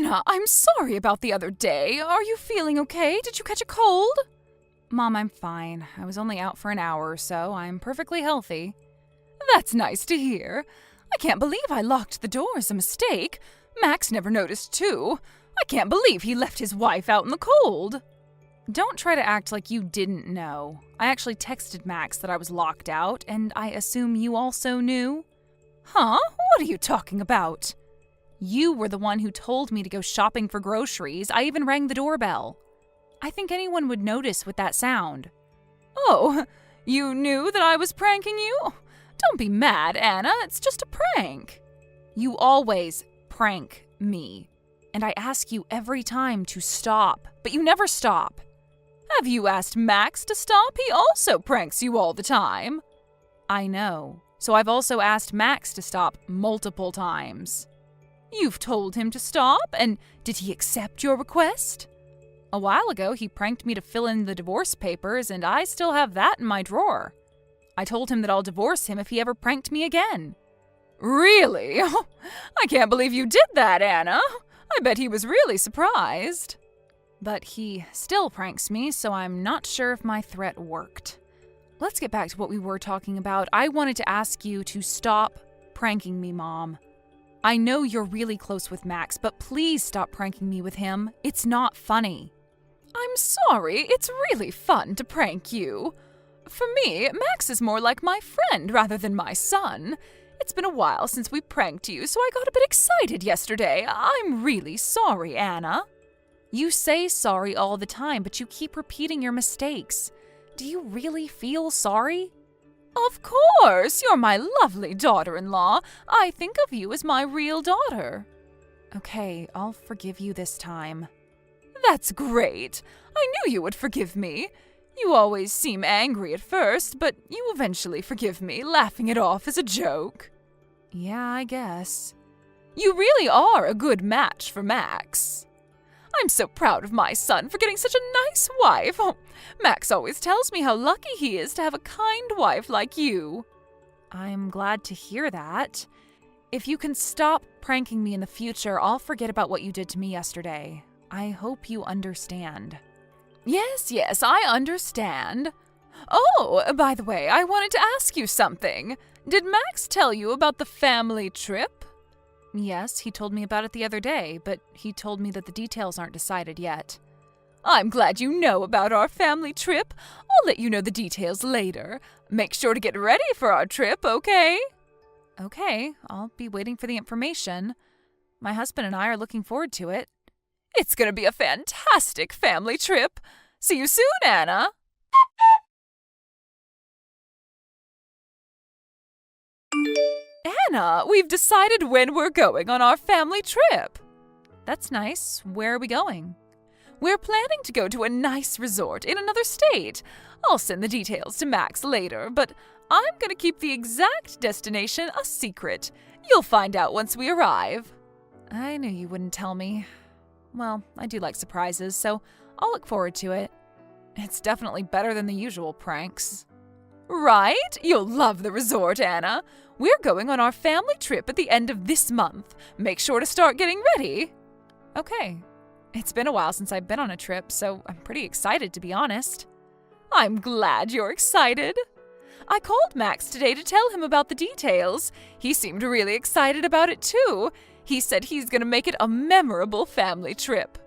Anna, I'm sorry about the other day. Are you feeling okay? Did you catch a cold? Mom, I'm fine. I was only out for an hour or so. I'm perfectly healthy. That's nice to hear. I can't believe I locked the door as a mistake. Max never noticed too. I can't believe he left his wife out in the cold. Don't try to act like you didn't know. I actually texted Max that I was locked out, and I assume you also knew? Huh? What are you talking about? You were the one who told me to go shopping for groceries. I even rang the doorbell. I think anyone would notice with that sound. Oh, you knew that I was pranking you? Don't be mad, Anna. It's just a prank. You always prank me. And I ask you every time to stop, but you never stop. Have you asked Max to stop? He also pranks you all the time. I know. So I've also asked Max to stop multiple times. You've told him to stop, and did he accept your request? A while ago, he pranked me to fill in the divorce papers, and I still have that in my drawer. I told him that I'll divorce him if he ever pranked me again. Really? I can't believe you did that, Anna. I bet he was really surprised. But he still pranks me, so I'm not sure if my threat worked. Let's get back to what we were talking about. I wanted to ask you to stop pranking me, Mom. I know you're really close with Max, but please stop pranking me with him. It's not funny. I'm sorry. It's really fun to prank you. For me, Max is more like my friend rather than my son. It's been a while since we pranked you, so I got a bit excited yesterday. I'm really sorry, Anna. You say sorry all the time, but you keep repeating your mistakes. Do you really feel sorry? Of course, you're my lovely daughter-in-law. I think of you as my real daughter. Okay, I'll forgive you this time. That's great. I knew you would forgive me. You always seem angry at first, but you eventually forgive me, laughing it off as a joke. Yeah, I guess. You really are a good match for Max. I'm so proud of my son for getting such a nice wife. Oh, Max always tells me how lucky he is to have a kind wife like you. I'm glad to hear that. If you can stop pranking me in the future, I'll forget about what you did to me yesterday. I hope you understand. Yes, I understand. Oh, by the way, I wanted to ask you something. Did Max tell you about the family trip? Yes, he told me about it the other day, but he told me that the details aren't decided yet. I'm glad you know about our family trip. I'll let you know the details later. Make sure to get ready for our trip, okay? Okay, I'll be waiting for the information. My husband and I are looking forward to it. It's gonna be a fantastic family trip. See you soon, Anna. Anna, we've decided when we're going on our family trip. That's nice. Where are we going? We're planning to go to a nice resort in another state. I'll send the details to Max later, but I'm going to keep the exact destination a secret. You'll find out once we arrive. I knew you wouldn't tell me. Well, I do like surprises, so I'll look forward to it. It's definitely better than the usual pranks. Right? You'll love the resort, Anna. We're going on our family trip at the end of this month. Make sure to start getting ready. Okay. It's been a while since I've been on a trip, so I'm pretty excited, to be honest. I'm glad you're excited. I called Max today to tell him about the details. He seemed really excited about it, too. He said he's going to make it a memorable family trip.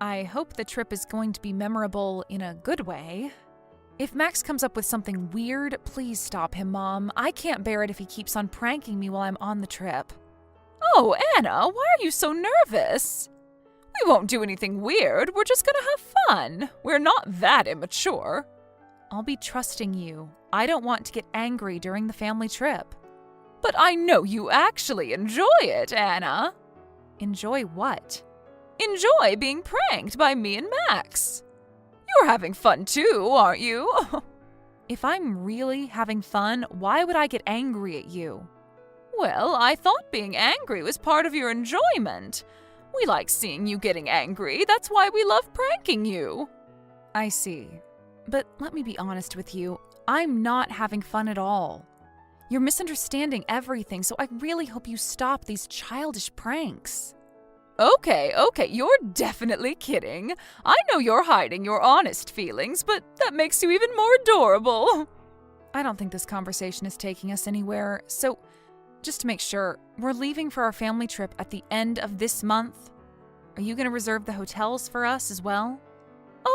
I hope the trip is going to be memorable in a good way. If Max comes up with something weird, please stop him, Mom. I can't bear it if he keeps on pranking me while I'm on the trip. Oh, Anna, why are you so nervous? We won't do anything weird. We're just gonna have fun. We're not that immature. I'll be trusting you. I don't want to get angry during the family trip. But I know you actually enjoy it, Anna. Enjoy what? Enjoy being pranked by me and Max. You're having fun too, aren't you? If I'm really having fun, why would I get angry at you? Well, I thought being angry was part of your enjoyment. We like seeing you getting angry. That's why we love pranking you. I see. But let me be honest with you. I'm not having fun at all. You're misunderstanding everything, so I really hope you stop these childish pranks. Okay, you're definitely kidding. I know you're hiding your honest feelings, but that makes you even more adorable. I don't think this conversation is taking us anywhere, so just to make sure, we're leaving for our family trip at the end of this month. Are you going to reserve the hotels for us as well?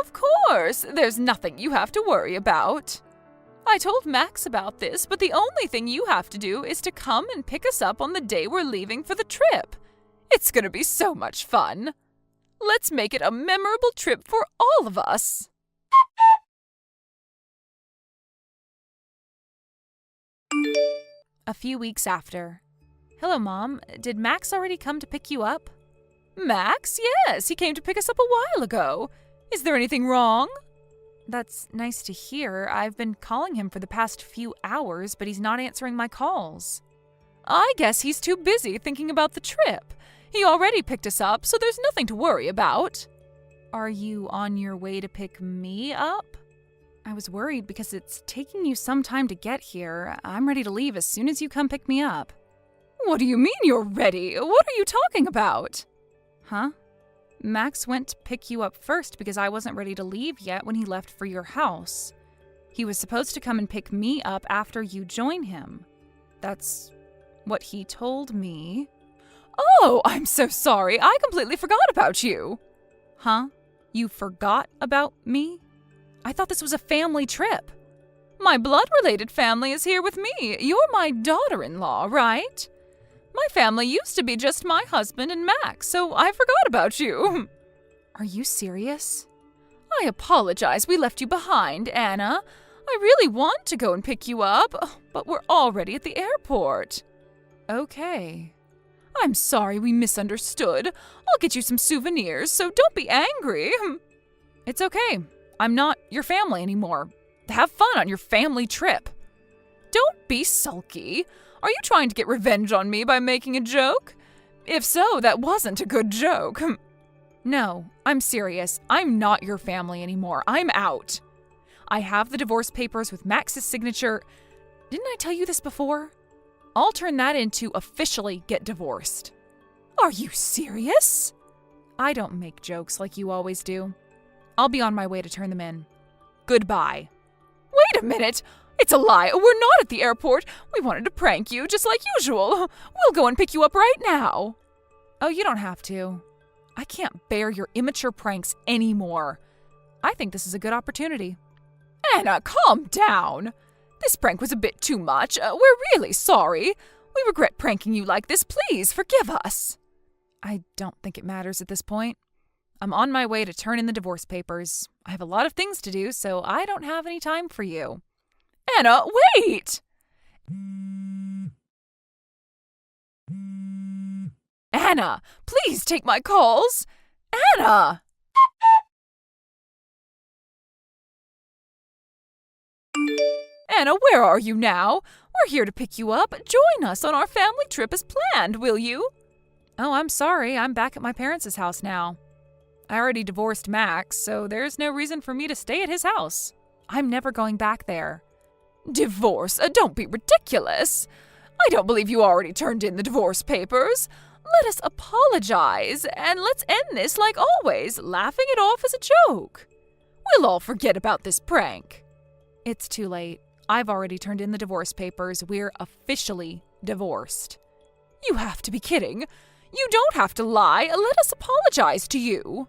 Of course! There's nothing you have to worry about. I told Max about this, but the only thing you have to do is to come and pick us up on the day we're leaving for the trip. It's going to be so much fun. Let's make it a memorable trip for all of us. A few weeks after. Hello, Mom. Did Max already come to pick you up? Max? Yes, he came to pick us up a while ago. Is there anything wrong? That's nice to hear. I've been calling him for the past few hours, but he's not answering my calls. I guess he's too busy thinking about the trip. He already picked us up, so there's nothing to worry about. Are you on your way to pick me up? I was worried because it's taking you some time to get here. I'm ready to leave as soon as you come pick me up. What do you mean you're ready? What are you talking about? Huh? Max went to pick you up first because I wasn't ready to leave yet when he left for your house. He was supposed to come and pick me up after you join him. That's what he told me. Oh, I'm so sorry. I completely forgot about you. Huh? You forgot about me? I thought this was a family trip. My blood-related family is here with me. You're my daughter-in-law, right? My family used to be just my husband and Max, so I forgot about you. Are you serious? I apologize we left you behind, Anna. I really want to go and pick you up, but we're already at the airport. Okay. I'm sorry we misunderstood. I'll get you some souvenirs, so don't be angry. It's okay. I'm not your family anymore. Have fun on your family trip. Don't be sulky. Are you trying to get revenge on me by making a joke? If so, that wasn't a good joke. No, I'm serious. I'm not your family anymore. I'm out. I have the divorce papers with Max's signature. Didn't I tell you this before? I'll turn that into officially get divorced. Are you serious? I don't make jokes like you always do. I'll be on my way to turn them in. Goodbye. Wait a minute! It's a lie. We're not at the airport. We wanted to prank you, just like usual. We'll go and pick you up right now. Oh, you don't have to. I can't bear your immature pranks anymore. I think this is a good opportunity. Anna, calm down. This prank was a bit too much. We're really sorry. We regret pranking you like this. Please forgive us. I don't think it matters at this point. I'm on my way to turn in the divorce papers. I have a lot of things to do, so I don't have any time for you. Anna, wait! Anna, please take my calls. Anna! Anna, where are you now? We're here to pick you up. Join us on our family trip as planned, will you? Oh, I'm sorry. I'm back at my parents' house now. I already divorced Max, so there's no reason for me to stay at his house. I'm never going back there. Divorce? Don't be ridiculous. I don't believe you already turned in the divorce papers. Let us apologize, and let's end this like always, laughing it off as a joke. We'll all forget about this prank. It's too late. I've already turned in the divorce papers. We're officially divorced. You have to be kidding. You don't have to lie. Let us apologize to you.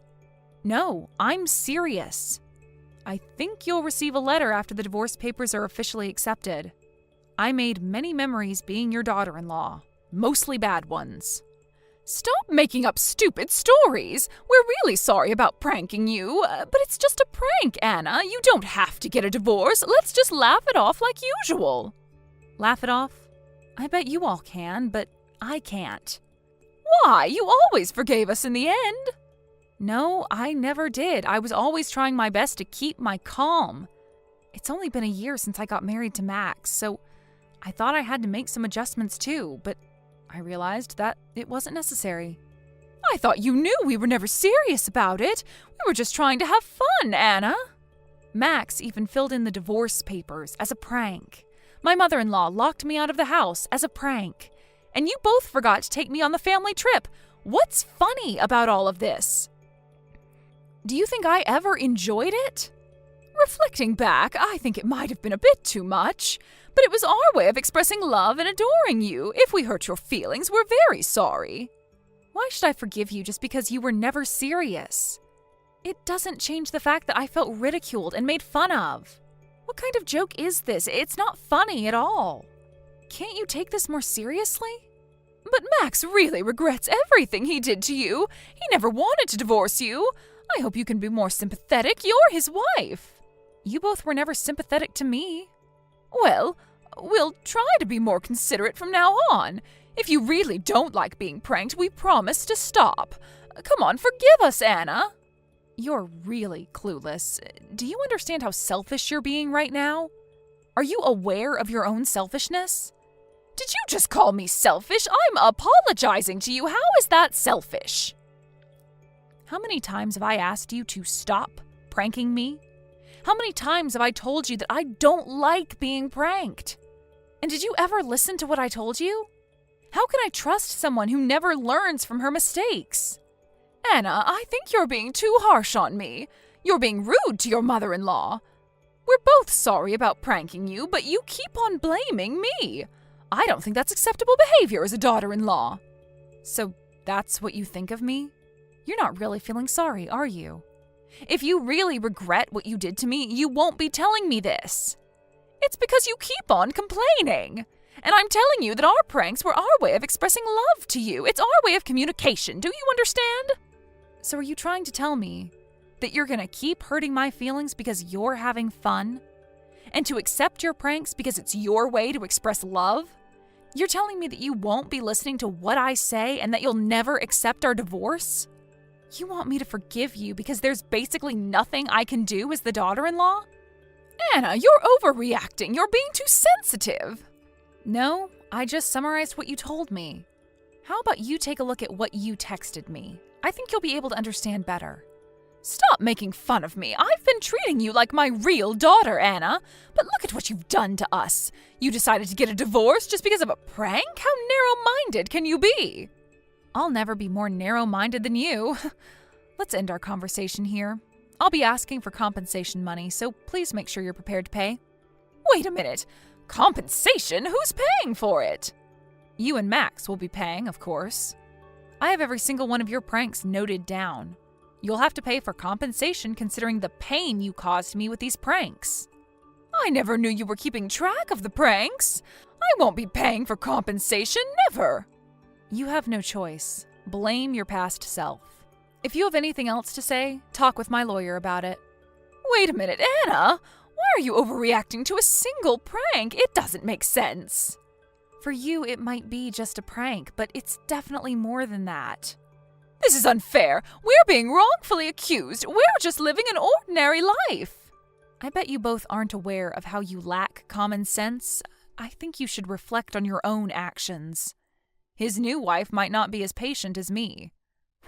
No, I'm serious. I think you'll receive a letter after the divorce papers are officially accepted. I made many memories being your daughter-in-law, mostly bad ones. Stop making up stupid stories. We're really sorry about pranking you, but it's just a prank, Anna. You don't have to get a divorce. Let's just laugh it off like usual. Laugh it off? I bet you all can, but I can't. Why? You always forgave us in the end. No, I never did. I was always trying my best to keep my calm. It's only been a year since I got married to Max, so I thought I had to make some adjustments too, but I realized that it wasn't necessary. I thought you knew we were never serious about it. We were just trying to have fun, Anna. Max even filled in the divorce papers as a prank. My mother-in-law locked me out of the house as a prank. And you both forgot to take me on the family trip. What's funny about all of this? Do you think I ever enjoyed it? Reflecting back, I think it might have been a bit too much, but it was our way of expressing love and adoring you. If we hurt your feelings, we're very sorry. Why should I forgive you just because you were never serious? It doesn't change the fact that I felt ridiculed and made fun of. What kind of joke is this? It's not funny at all. Can't you take this more seriously? But Max really regrets everything he did to you. He never wanted to divorce you. I hope you can be more sympathetic. You're his wife. You both were never sympathetic to me. Well, we'll try to be more considerate from now on. If you really don't like being pranked, we promise to stop. Come on, forgive us, Anna. You're really clueless. Do you understand how selfish you're being right now? Are you aware of your own selfishness? Did you just call me selfish? I'm apologizing to you. How is that selfish? How many times have I asked you to stop pranking me? How many times have I told you that I don't like being pranked? And did you ever listen to what I told you? How can I trust someone who never learns from her mistakes? Anna, I think you're being too harsh on me. You're being rude to your mother-in-law. We're both sorry about pranking you, but you keep on blaming me. I don't think that's acceptable behavior as a daughter-in-law. So that's what you think of me? You're not really feeling sorry, are you? If you really regret what you did to me, you won't be telling me this. It's because you keep on complaining. And I'm telling you that our pranks were our way of expressing love to you. It's our way of communication. Do you understand? So are you trying to tell me that you're going to keep hurting my feelings because you're having fun? And to accept your pranks because it's your way to express love? You're telling me that you won't be listening to what I say and that you'll never accept our divorce? You want me to forgive you because there's basically nothing I can do as the daughter-in-law? Anna, you're overreacting. You're being too sensitive. No, I just summarized what you told me. How about you take a look at what you texted me? I think you'll be able to understand better. Stop making fun of me. I've been treating you like my real daughter, Anna. But look at what you've done to us. You decided to get a divorce just because of a prank? How narrow-minded can you be? I'll never be more narrow-minded than you. Let's end our conversation here. I'll be asking for compensation money, so please make sure you're prepared to pay. Wait a minute. Compensation? Who's paying for it? You and Max will be paying, of course. I have every single one of your pranks noted down. You'll have to pay for compensation considering the pain you caused me with these pranks. I never knew you were keeping track of the pranks. I won't be paying for compensation, never. You have no choice. Blame your past self. If you have anything else to say, talk with my lawyer about it. Wait a minute, Anna. Why are you overreacting to a single prank? It doesn't make sense. For you, it might be just a prank, but it's definitely more than that. This is unfair. We're being wrongfully accused. We're just living an ordinary life. I bet you both aren't aware of how you lack common sense. I think you should reflect on your own actions. His new wife might not be as patient as me.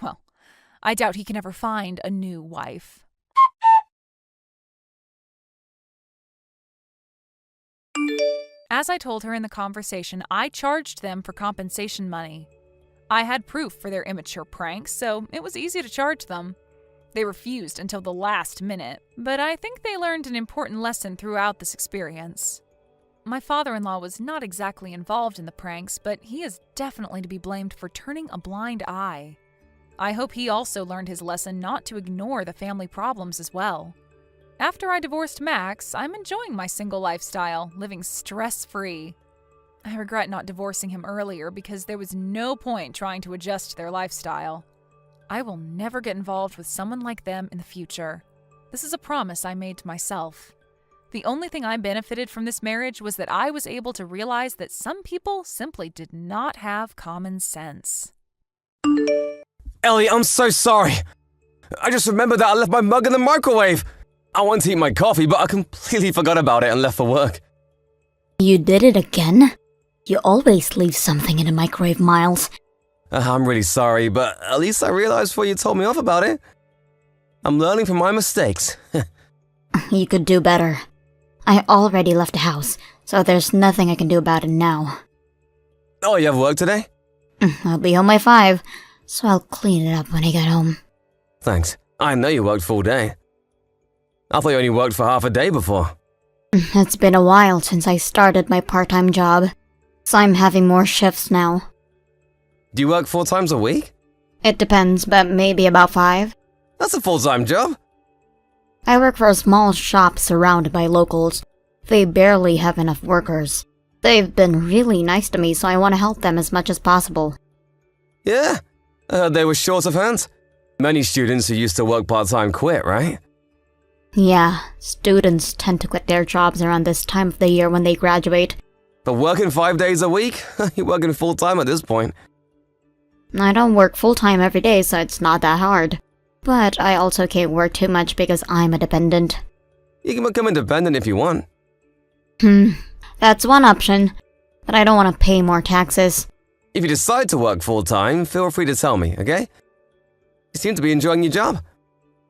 Well, I doubt he can ever find a new wife. As I told her in the conversation, I charged them for compensation money. I had proof for their immature pranks, so it was easy to charge them. They refused until the last minute, but I think they learned an important lesson throughout this experience. My father-in-law was not exactly involved in the pranks, but he is definitely to be blamed for turning a blind eye. I hope he also learned his lesson not to ignore the family problems as well. After I divorced Max, I'm enjoying my single lifestyle, living stress-free. I regret not divorcing him earlier because there was no point trying to adjust their lifestyle. I will never get involved with someone like them in the future. This is a promise I made to myself. The only thing I benefited from this marriage was that I was able to realize that some people simply did not have common sense. Ellie, I'm so sorry. I just remembered that I left my mug in the microwave. I wanted to eat my coffee, but I completely forgot about it and left for work. You did it again? You always leave something in the microwave, Miles. I'm really sorry, but at least I realized before you told me off about it. I'm learning from my mistakes. You could do better. I already left the house, so there's nothing I can do about it now. Oh, you have work today? I'll be home by 5. so I'll clean it up when I get home. Thanks. I know you worked full day. I thought you only worked for half a day before. It's been a while since I started my part-time job, so I'm having more shifts now. Do you work 4 times a week? It depends, but maybe about 5. That's a full-time job. I work for a small shop surrounded by locals. They barely have enough workers. They've been really nice to me, so I want to help them as much as possible. Yeah, I heard they were short of hands. Many students who used to work part-time quit, right? Yeah, students tend to quit their jobs around this time of the year when they graduate. But working 5 days a week? You're working full-time at this point. I don't work full-time every day, so it's not that hard. But I also can't work too much because I'm a dependent. You can become independent if you want. That's one option, but I don't want to pay more taxes. If you decide to work full-time, feel free to tell me, okay? You seem to be enjoying your job.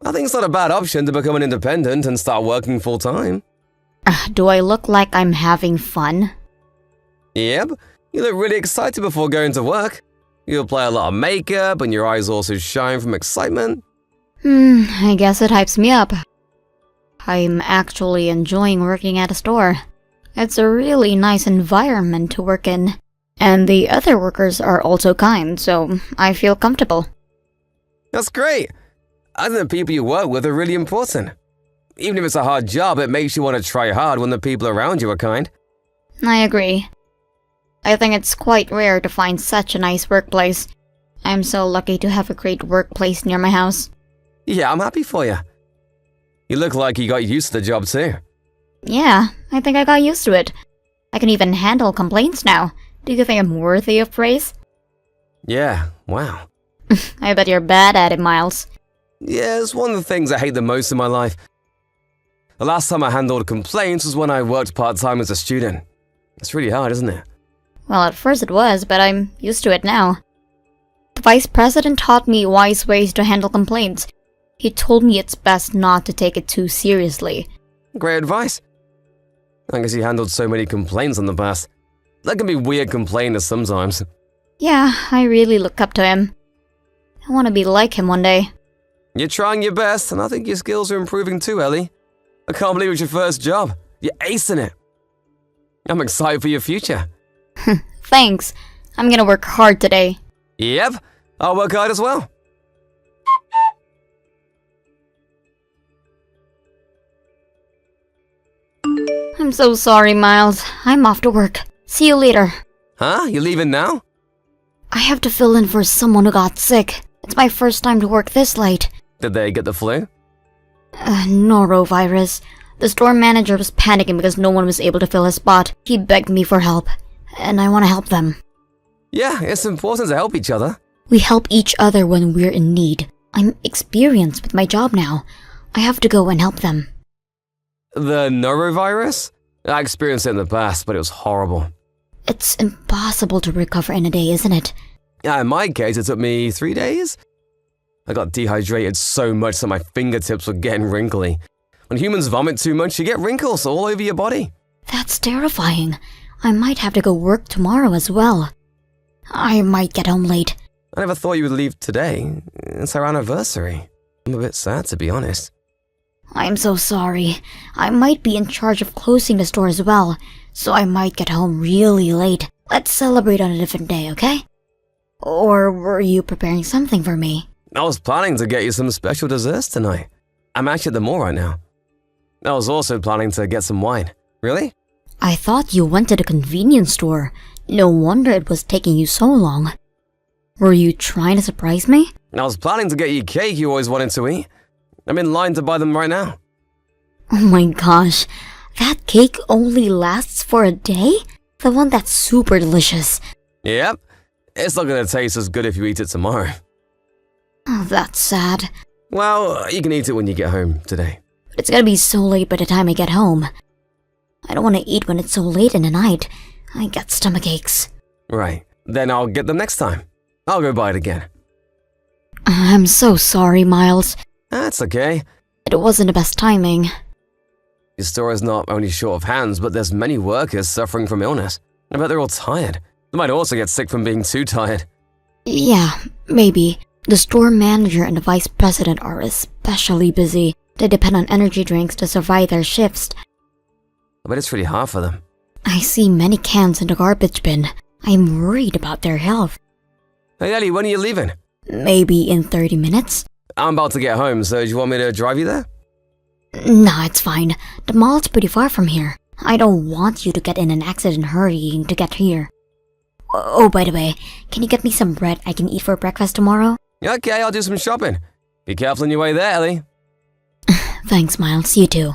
I think it's not a bad option to become an independent and start working full-time. Do I look like I'm having fun? Yep, you look really excited before going to work. You apply a lot of makeup and your eyes also shine from excitement. I guess it hypes me up. I'm actually enjoying working at a store. It's a really nice environment to work in. And the other workers are also kind, so I feel comfortable. That's great. I think the people you work with are really important. Even if it's a hard job, it makes you want to try hard when the people around you are kind. I agree. I think it's quite rare to find such a nice workplace. I'm so lucky to have a great workplace near my house. Yeah, I'm happy for you. You look like you got used to the job too. Yeah, I think I got used to it. I can even handle complaints now. Do you think I'm worthy of praise? Yeah, wow. I bet you're bad at it, Miles. Yeah, it's one of the things I hate the most in my life. The last time I handled complaints was when I worked part-time as a student. It's really hard, isn't it? Well, at first it was, but I'm used to it now. The vice president taught me wise ways to handle complaints. He told me it's best not to take it too seriously. Great advice. I guess you handled so many complaints in the past. That can be weird complainers sometimes. Yeah, I really look up to him. I want to be like him one day. You're trying your best, and I think your skills are improving too, Ellie. I can't believe it's your first job. You're acing it. I'm excited for your future. Thanks. I'm gonna work hard today. Yep, I'll work hard as well. I'm so sorry, Miles. I'm off to work. See you later. Huh? You leaving now? I have to fill in for someone who got sick. It's my first time to work this late. Did they get the flu? Norovirus. The store manager was panicking because no one was able to fill his spot. He begged me for help, and I want to help them. Yeah, it's important to help each other. We help each other when we're in need. I'm experienced with my job now. I have to go and help them. The norovirus? I experienced it in the past, but it was horrible. It's impossible to recover in a day, isn't it? Yeah, in my case, it took me 3 days. I got dehydrated so much that my fingertips were getting wrinkly. When humans vomit too much, you get wrinkles all over your body. That's terrifying. I might have to go work tomorrow as well. I might get home late. I never thought you would leave today. It's our anniversary. I'm a bit sad, to be honest. I'm so sorry. I might be in charge of closing the store as well, so I might get home really late. Let's celebrate on a different day, okay? Or were you preparing something for me? I was planning to get you some special desserts tonight. I'm actually at the mall right now. I was also planning to get some wine. Really? I thought you went to the convenience store. No wonder it was taking you so long. Were you trying to surprise me? I was planning to get you cake you always wanted to eat. I'm in line to buy them right now. Oh my gosh, that cake only lasts for a day? The one that's super delicious. Yep. It's not going to taste as good if you eat it tomorrow. Oh, that's sad. Well, you can eat it when you get home today. But it's gonna be so late by the time I get home. I don't want to eat when it's so late in the night. I get stomach aches. Right. Then I'll get them next time. I'll go buy it again. I'm so sorry, Miles. That's okay. It wasn't the best timing. Your store is not only short of hands, but there's many workers suffering from illness. I bet they're all tired. They might also get sick from being too tired. Yeah, maybe. The store manager and the vice president are especially busy. They depend on energy drinks to survive their shifts. I bet it's really hard for them. I see many cans in the garbage bin. I'm worried about their health. Hey Ellie, when are you leaving? Maybe in 30 minutes? I'm about to get home, so do you want me to drive you there? Nah, it's fine. The mall's pretty far from here. I don't want you to get in an accident hurrying to get here. Oh, by the way, can you get me some bread I can eat for breakfast tomorrow? Okay, I'll do some shopping. Be careful on your way there, Ellie. Thanks, Miles. You too.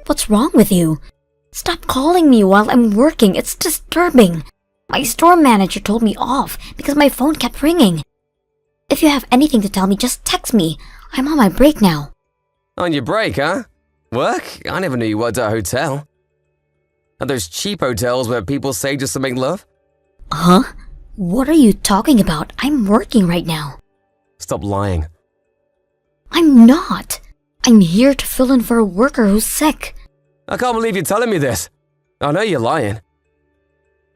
What's wrong with you? Stop calling me while I'm working. It's disturbing. My store manager told me off because my phone kept ringing. If you have anything to tell me, just text me. I'm on my break now. On your break, huh? Work? I never knew you worked at a hotel. Are those cheap hotels where people say just to make love? Huh? What are you talking about? I'm working right now. Stop lying. I'm not. I'm here to fill in for a worker who's sick. I can't believe you're telling me this. I know you're lying.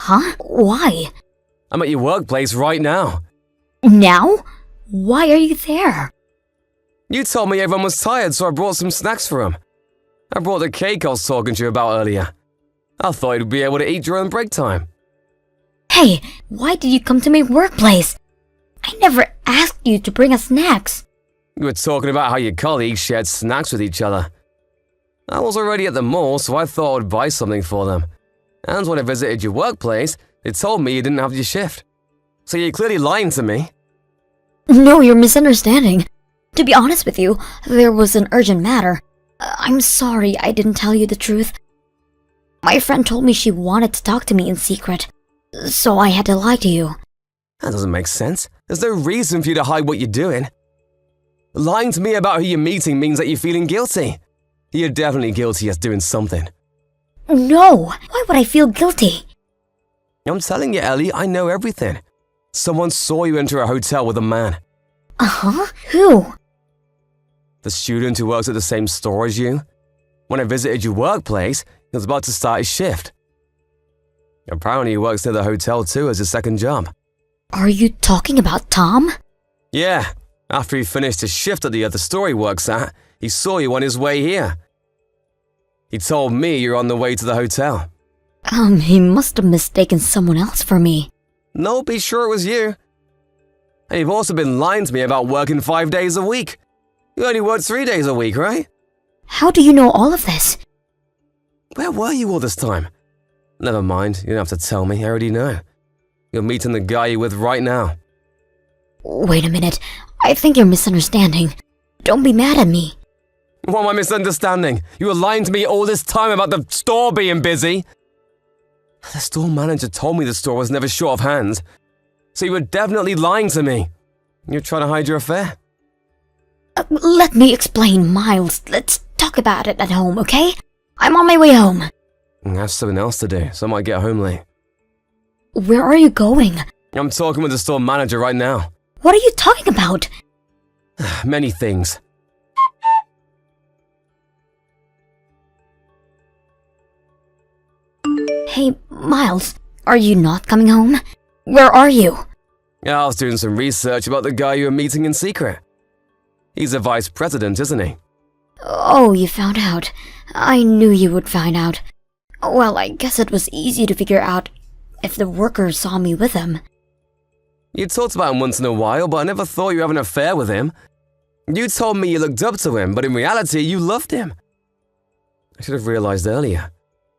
Huh? Why? I'm at your workplace right now. Now? Why are you there? You told me everyone was tired, so I brought some snacks for them. I brought the cake I was talking to you about earlier. I thought you'd be able to eat during break time. Hey, why did you come to my workplace? I never asked you to bring us snacks. You were talking about how your colleagues shared snacks with each other. I was already at the mall, so I thought I would buy something for them. And when I visited your workplace, they told me you didn't have your shift. So you're clearly lying to me. No, you're misunderstanding. To be honest with you, there was an urgent matter. I'm sorry I didn't tell you the truth. My friend told me she wanted to talk to me in secret, so I had to lie to you. That doesn't make sense. There's no reason for you to hide what you're doing. Lying to me about who you're meeting means that you're feeling guilty. You're definitely guilty as doing something. No, why would I feel guilty? I'm telling you, Ellie, I know everything. Someone saw you enter a hotel with a man. Uh-huh? Who? The student who works at the same store as you. When I visited your workplace, he was about to start his shift. Apparently he works near the hotel too as his second job. Are you talking about Tom? Yeah, after he finished his shift at the other store he works at, he saw you on his way here. He told me you're on the way to the hotel. He must have mistaken someone else for me. No, be sure it was you. And you've also been lying to me about working 5 days a week. You only work 3 days a week, right? How do you know all of this? Where were you all this time? Never mind, you don't have to tell me, I already know. You're meeting the guy you're with right now. Wait a minute, I think you're misunderstanding. Don't be mad at me. What am I misunderstanding? You were lying to me all this time about the store being busy. The store manager told me the store was never short of hands. So you were definitely lying to me. You're trying to hide your affair. Let me explain, Miles. Let's talk about it at home, okay? I'm on my way home. I have something else to do, so I might get home late. Where are you going? I'm talking with the store manager right now. What are you talking about? Many things. Hey, Miles, are you not coming home? Where are you? I was doing some research about the guy you were meeting in secret. He's a vice president, isn't he? Oh, you found out. I knew you would find out. Well, I guess it was easy to figure out if the workers saw me with him. You talked about him once in a while, but I never thought you were having an affair with him. You told me you looked up to him, but in reality, you loved him. I should have realized earlier.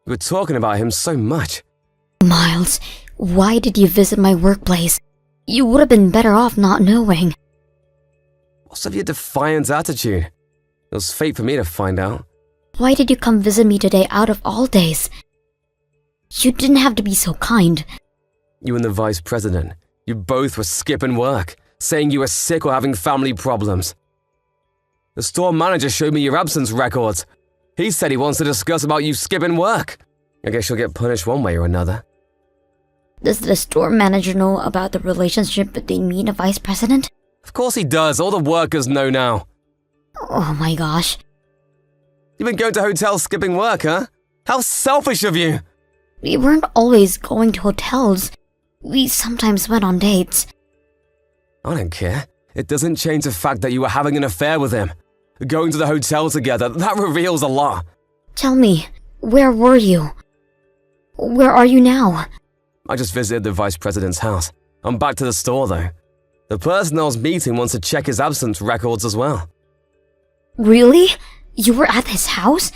You were talking about him so much. Miles, why did you visit my workplace? You would have been better off not knowing. What's with your defiant attitude? It was fate for me to find out. Why did you come visit me today out of all days? You didn't have to be so kind. You and the vice president, you both were skipping work, saying you were sick or having family problems. The store manager showed me your absence records. He said he wants to discuss about you skipping work. I guess you'll get punished one way or another. Does the store manager know about the relationship between me and the vice president? Of course he does. All the workers know now. Oh my gosh. You've been going to hotels skipping work, huh? How selfish of you! We weren't always going to hotels. We sometimes went on dates. I don't care. It doesn't change the fact that you were having an affair with him. Going to the hotel together, that reveals a lot. Tell me, where were you? Where are you now? I just visited the vice president's house. I'm back to the store, though. The person I was meeting wants to check his absence records as well. Really? You were at his house?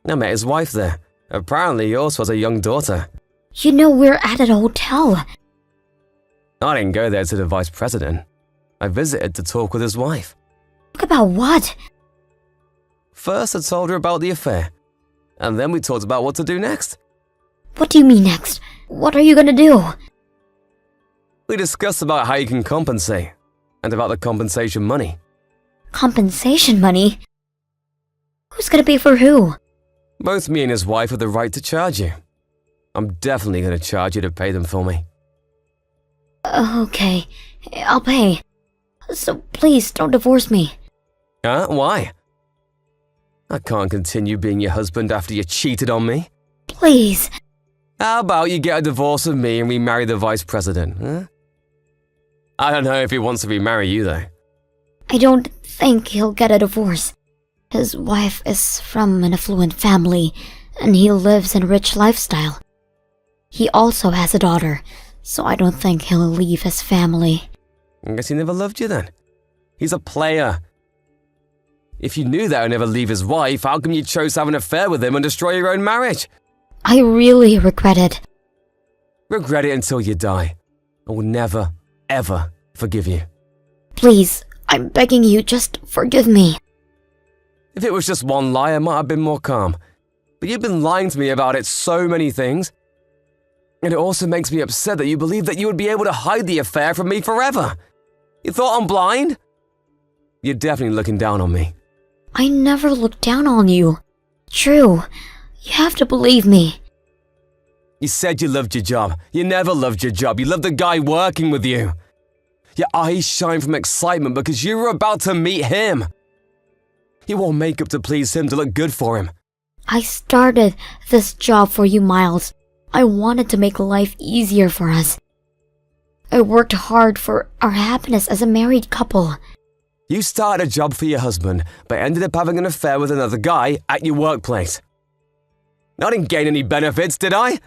I met his wife there. Apparently, he also has a young daughter. You know we're at a hotel. I didn't go there to the vice president. I visited to talk with his wife. Talk about what? First, I told her about the affair. And then we talked about what to do next. What do you mean next? What are you gonna do? We discussed about how you can compensate. And about the compensation money. Compensation money? Who's gonna pay for who? Both me and his wife have the right to charge you. I'm definitely going to charge you to pay them for me. Okay, I'll pay. So please don't divorce me. Huh? Why? I can't continue being your husband after you cheated on me. Please. How about you get a divorce with me and we marry the vice president, huh? I don't know if he wants to remarry you, though. I don't think he'll get a divorce. His wife is from an affluent family, and he lives in a rich lifestyle. He also has a daughter, so I don't think he'll leave his family. I guess he never loved you then. He's a player. If you knew that he'd never leave his wife, how come you chose to have an affair with him and destroy your own marriage? I really regret it. Regret it until you die. I will never, ever forgive you. Please, I'm begging you, just forgive me. If it was just one lie, I might have been more calm. But you've been lying to me about it so many things. And it also makes me upset that you believe that you would be able to hide the affair from me forever. You thought I'm blind? You're definitely looking down on me. I never looked down on you. True. You have to believe me. You said you loved your job. You never loved your job. You loved the guy working with you. Your eyes shine from excitement because you were about to meet him. You wore makeup to please him, to look good for him. I started this job for you, Miles. I wanted to make life easier for us. I worked hard for our happiness as a married couple. You started a job for your husband, but ended up having an affair with another guy at your workplace. I didn't gain any benefits, did I?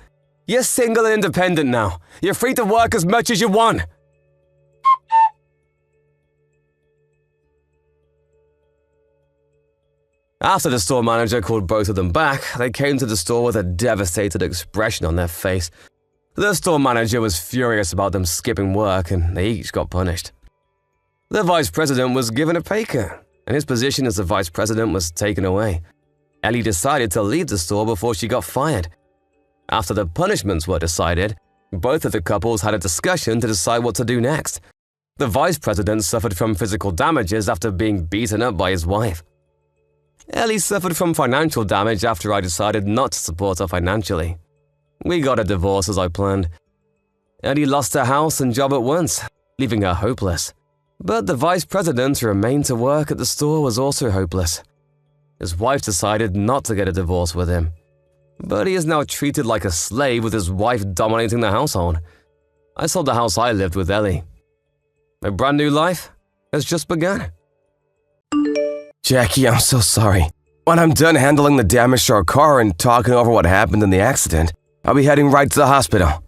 You're single and independent now. You're free to work as much as you want. After the store manager called both of them back, they came to the store with a devastated expression on their face. The store manager was furious about them skipping work, and they each got punished. The vice president was given a pay cut, and his position as the vice president was taken away. Ellie decided to leave the store before she got fired. After the punishments were decided, both of the couples had a discussion to decide what to do next. The vice president suffered from physical damages after being beaten up by his wife. Ellie suffered from financial damage after I decided not to support her financially. We got a divorce as I planned. Ellie lost her house and job at once, leaving her hopeless. But the vice president who remained to work at the store was also hopeless. His wife decided not to get a divorce with him. But he is now treated like a slave with his wife dominating the household. I sold the house I lived with Ellie. A brand new life has just begun. Jackie, I'm so sorry. When I'm done handling the damage to our car and talking over what happened in the accident, I'll be heading right to the hospital.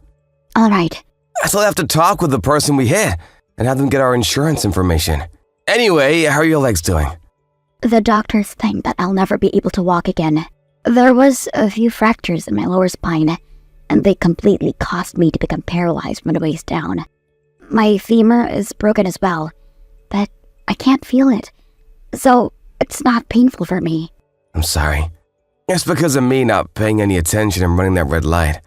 All right. I still have to talk with the person we hit and have them get our insurance information. Anyway, how are your legs doing? The doctors think that I'll never be able to walk again. There was a few fractures in my lower spine, and they completely caused me to become paralyzed from the waist down. My femur is broken as well, but I can't feel it, so it's not painful for me. I'm sorry. It's because of me not paying any attention and running that red light.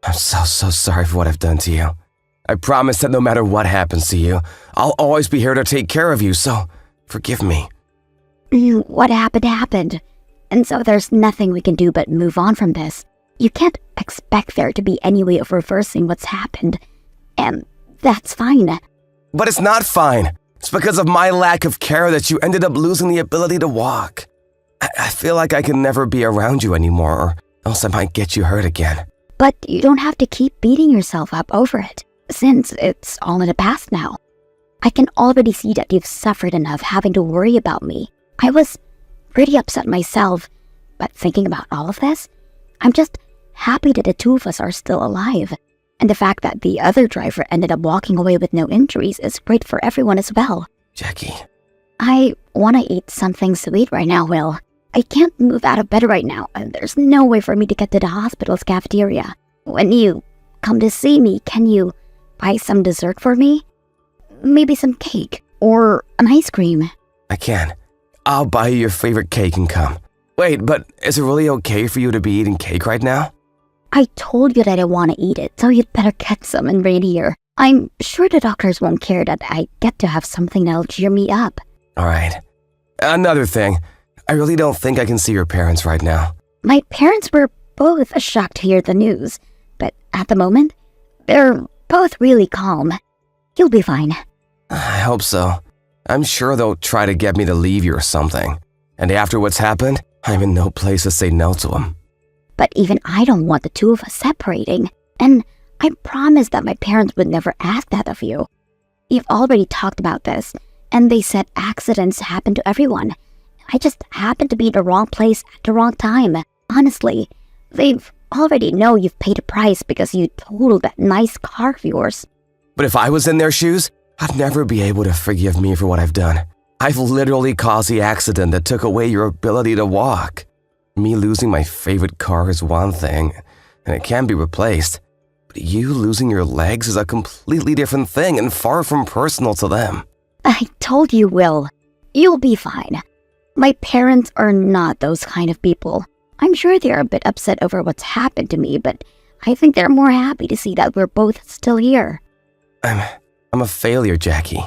I'm so sorry for what I've done to you. I promise that no matter what happens to you, I'll always be here to take care of you, so forgive me. What happened, and so there's nothing we can do but move on from this. You can't expect there to be any way of reversing what's happened, and that's fine. But it's not fine. It's because of my lack of care that you ended up losing the ability to walk. I feel like I can never be around you anymore, or else I might get you hurt again. But you don't have to keep beating yourself up over it, since it's all in the past now. I can already see that you've suffered enough having to worry about me. I was pretty upset myself, but thinking about all of this, I'm just happy that the two of us are still alive. And the fact that the other driver ended up walking away with no injuries is great for everyone as well. Jackie. I want to eat something sweet right now, Will. I can't move out of bed right now, and there's no way for me to get to the hospital's cafeteria. When you come to see me, can you buy some dessert for me? Maybe some cake or an ice cream. I can. I'll buy you your favorite cake and come. Wait, but is it really okay for you to be eating cake right now? I told you that I want to eat it, so you'd better get some and bring it here. I'm sure the doctors won't care that I get to have something that'll cheer me up. Alright. Another thing. I really don't think I can see your parents right now. My parents were both shocked to hear the news, but at the moment, they're both really calm. You'll be fine. I hope so. I'm sure they'll try to get me to leave you or something. And after what's happened, I'm in no place to say no to them. But even I don't want the two of us separating, and I promised that my parents would never ask that of you. You've already talked about this, and they said accidents happen to everyone. I just happened to be in the wrong place at the wrong time. Honestly, they've already know you've paid a price because you totaled that nice car of yours. But if I was in their shoes, I'd never be able to forgive me for what I've done. I've literally caused the accident that took away your ability to walk. Me losing my favorite car is one thing, and it can be replaced. But you losing your legs is a completely different thing and far from personal to them. I told you, Will. You'll be fine. My parents are not those kind of people. I'm sure they're a bit upset over what's happened to me, but I think they're more happy to see that we're both still here. I'm a failure, Jackie.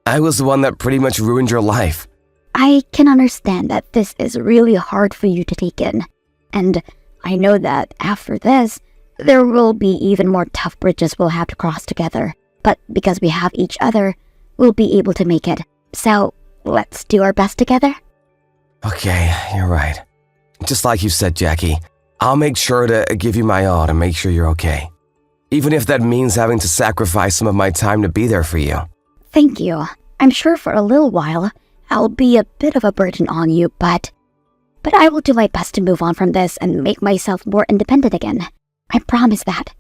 I was the one that pretty much ruined your life. I can understand that this is really hard for you to take in. And I know that after this, there will be even more tough bridges we'll have to cross together. But because we have each other, we'll be able to make it. So, let's do our best together? Okay, you're right. Just like you said, Jackie, I'll make sure to give you my all to make sure you're okay. Even if that means having to sacrifice some of my time to be there for you. Thank you. I'm sure for a little while, I'll be a bit of a burden on you, but I will do my best to move on from this and make myself more independent again. I promise that.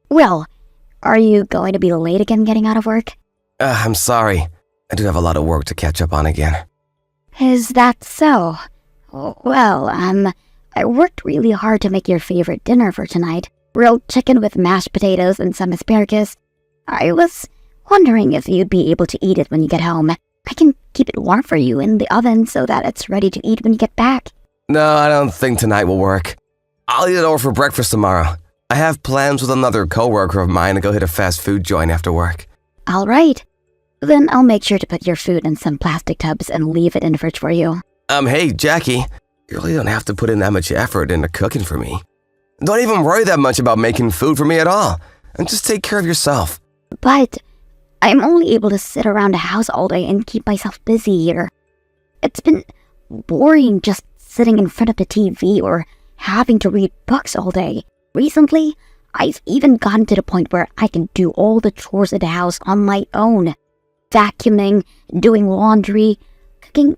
Will, are you going to be late again getting out of work? I'm sorry. I do have a lot of work to catch up on again. Is that so? Well, I worked really hard to make your favorite dinner for tonight. Grilled chicken with mashed potatoes and some asparagus. I was wondering if you'd be able to eat it when you get home. I can keep it warm for you in the oven so that it's ready to eat when you get back. No, I don't think tonight will work. I'll eat it over for breakfast tomorrow. I have plans with another coworker of mine to go hit a fast food joint after work. All right. Then I'll make sure to put your food in some plastic tubs and leave it in the fridge for you. Hey, Jackie. You really don't have to put in that much effort into cooking for me. Don't even worry that much about making food for me at all. And just take care of yourself. But I'm only able to sit around the house all day and keep myself busy here. It's been boring just sitting in front of the TV or having to read books all day. Recently, I've even gotten to the point where I can do all the chores at the house on my own. Vacuuming, doing laundry, cooking,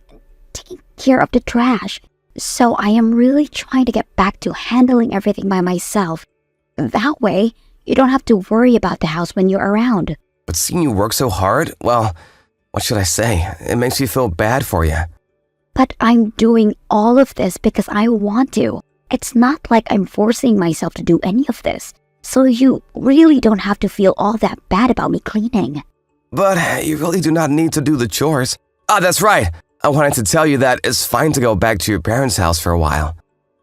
taking care of the trash. So I am really trying to get back to handling everything by myself. That way, you don't have to worry about the house when you're around. But seeing you work so hard, well, what should I say? It makes me feel bad for you. But I'm doing all of this because I want to. It's not like I'm forcing myself to do any of this. So you really don't have to feel all that bad about me cleaning. But you really do not need to do the chores. That's right. I wanted to tell you that it's fine to go back to your parents' house for a while.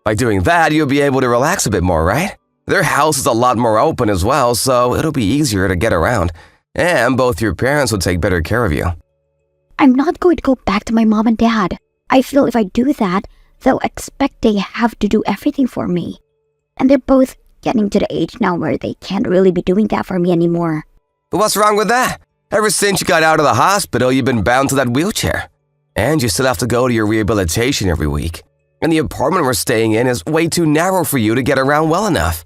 By doing that, you'll be able to relax a bit more, right? Their house is a lot more open as well, so it'll be easier to get around. And both your parents will take better care of you. I'm not going to go back to my mom and dad. I feel if I do that, they'll expect they have to do everything for me. And they're both getting to the age now where they can't really be doing that for me anymore. But what's wrong with that? Ever since you got out of the hospital, you've been bound to that wheelchair. And you still have to go to your rehabilitation every week. And the apartment we're staying in is way too narrow for you to get around well enough.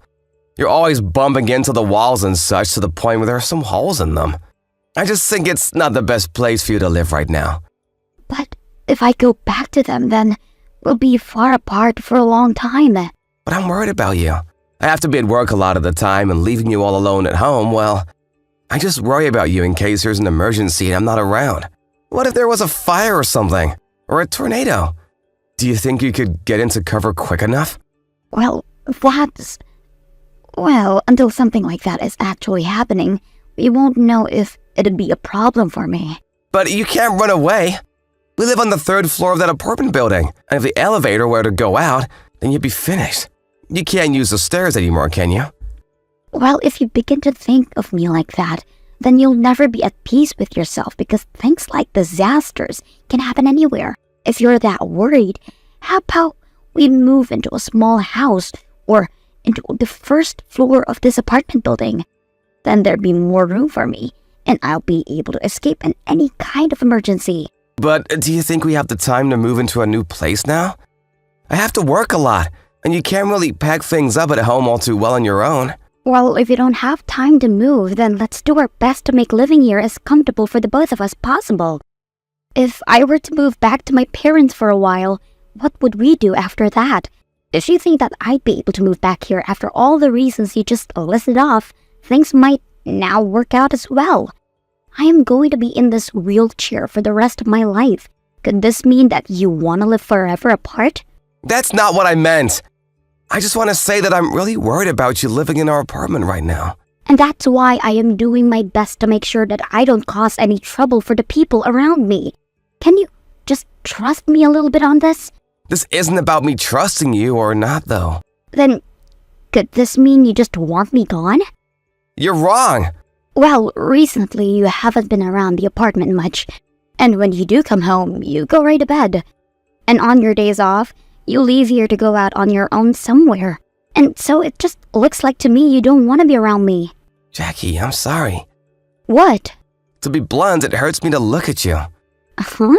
You're always bumping into the walls and such to the point where there are some holes in them. I just think it's not the best place for you to live right now. But if I go back to them, then we'll be far apart for a long time. But I'm worried about you. I have to be at work a lot of the time, and leaving you all alone at home, well, I just worry about you in case there's an emergency and I'm not around. What if there was a fire or something? Or a tornado? Do you think you could get into cover quick enough? Well, until something like that is actually happening, we won't know if it'd be a problem for me. But you can't run away. We live on the 3rd floor of that apartment building, and if the elevator were to go out, then you'd be finished. You can't use the stairs anymore, can you? Well, if you begin to think of me like that, then you'll never be at peace with yourself because things like disasters can happen anywhere. If you're that worried, how about we move into a small house or into the 1st floor of this apartment building? Then there'd be more room for me, and I'll be able to escape in any kind of emergency. But do you think we have the time to move into a new place now? I have to work a lot, and you can't really pack things up at home all too well on your own. Well, if you don't have time to move, then let's do our best to make living here as comfortable for the both of us possible. If I were to move back to my parents for a while, what would we do after that? If you think that I'd be able to move back here after all the reasons you just listed off, things might now work out as well. I am going to be in this wheelchair for the rest of my life. Could this mean that you want to live forever apart? That's not what I meant. I just want to say that I'm really worried about you living in our apartment right now. And that's why I am doing my best to make sure that I don't cause any trouble for the people around me. Can you just trust me a little bit on this? This isn't about me trusting you or not, though. Then, could this mean you just want me gone? You're wrong. Well, recently you haven't been around the apartment much. And when you do come home, you go right to bed. And on your days off, you leave here to go out on your own somewhere. And so it just looks like to me you don't want to be around me. Jackie, I'm sorry. What? To be blunt, it hurts me to look at you. Huh?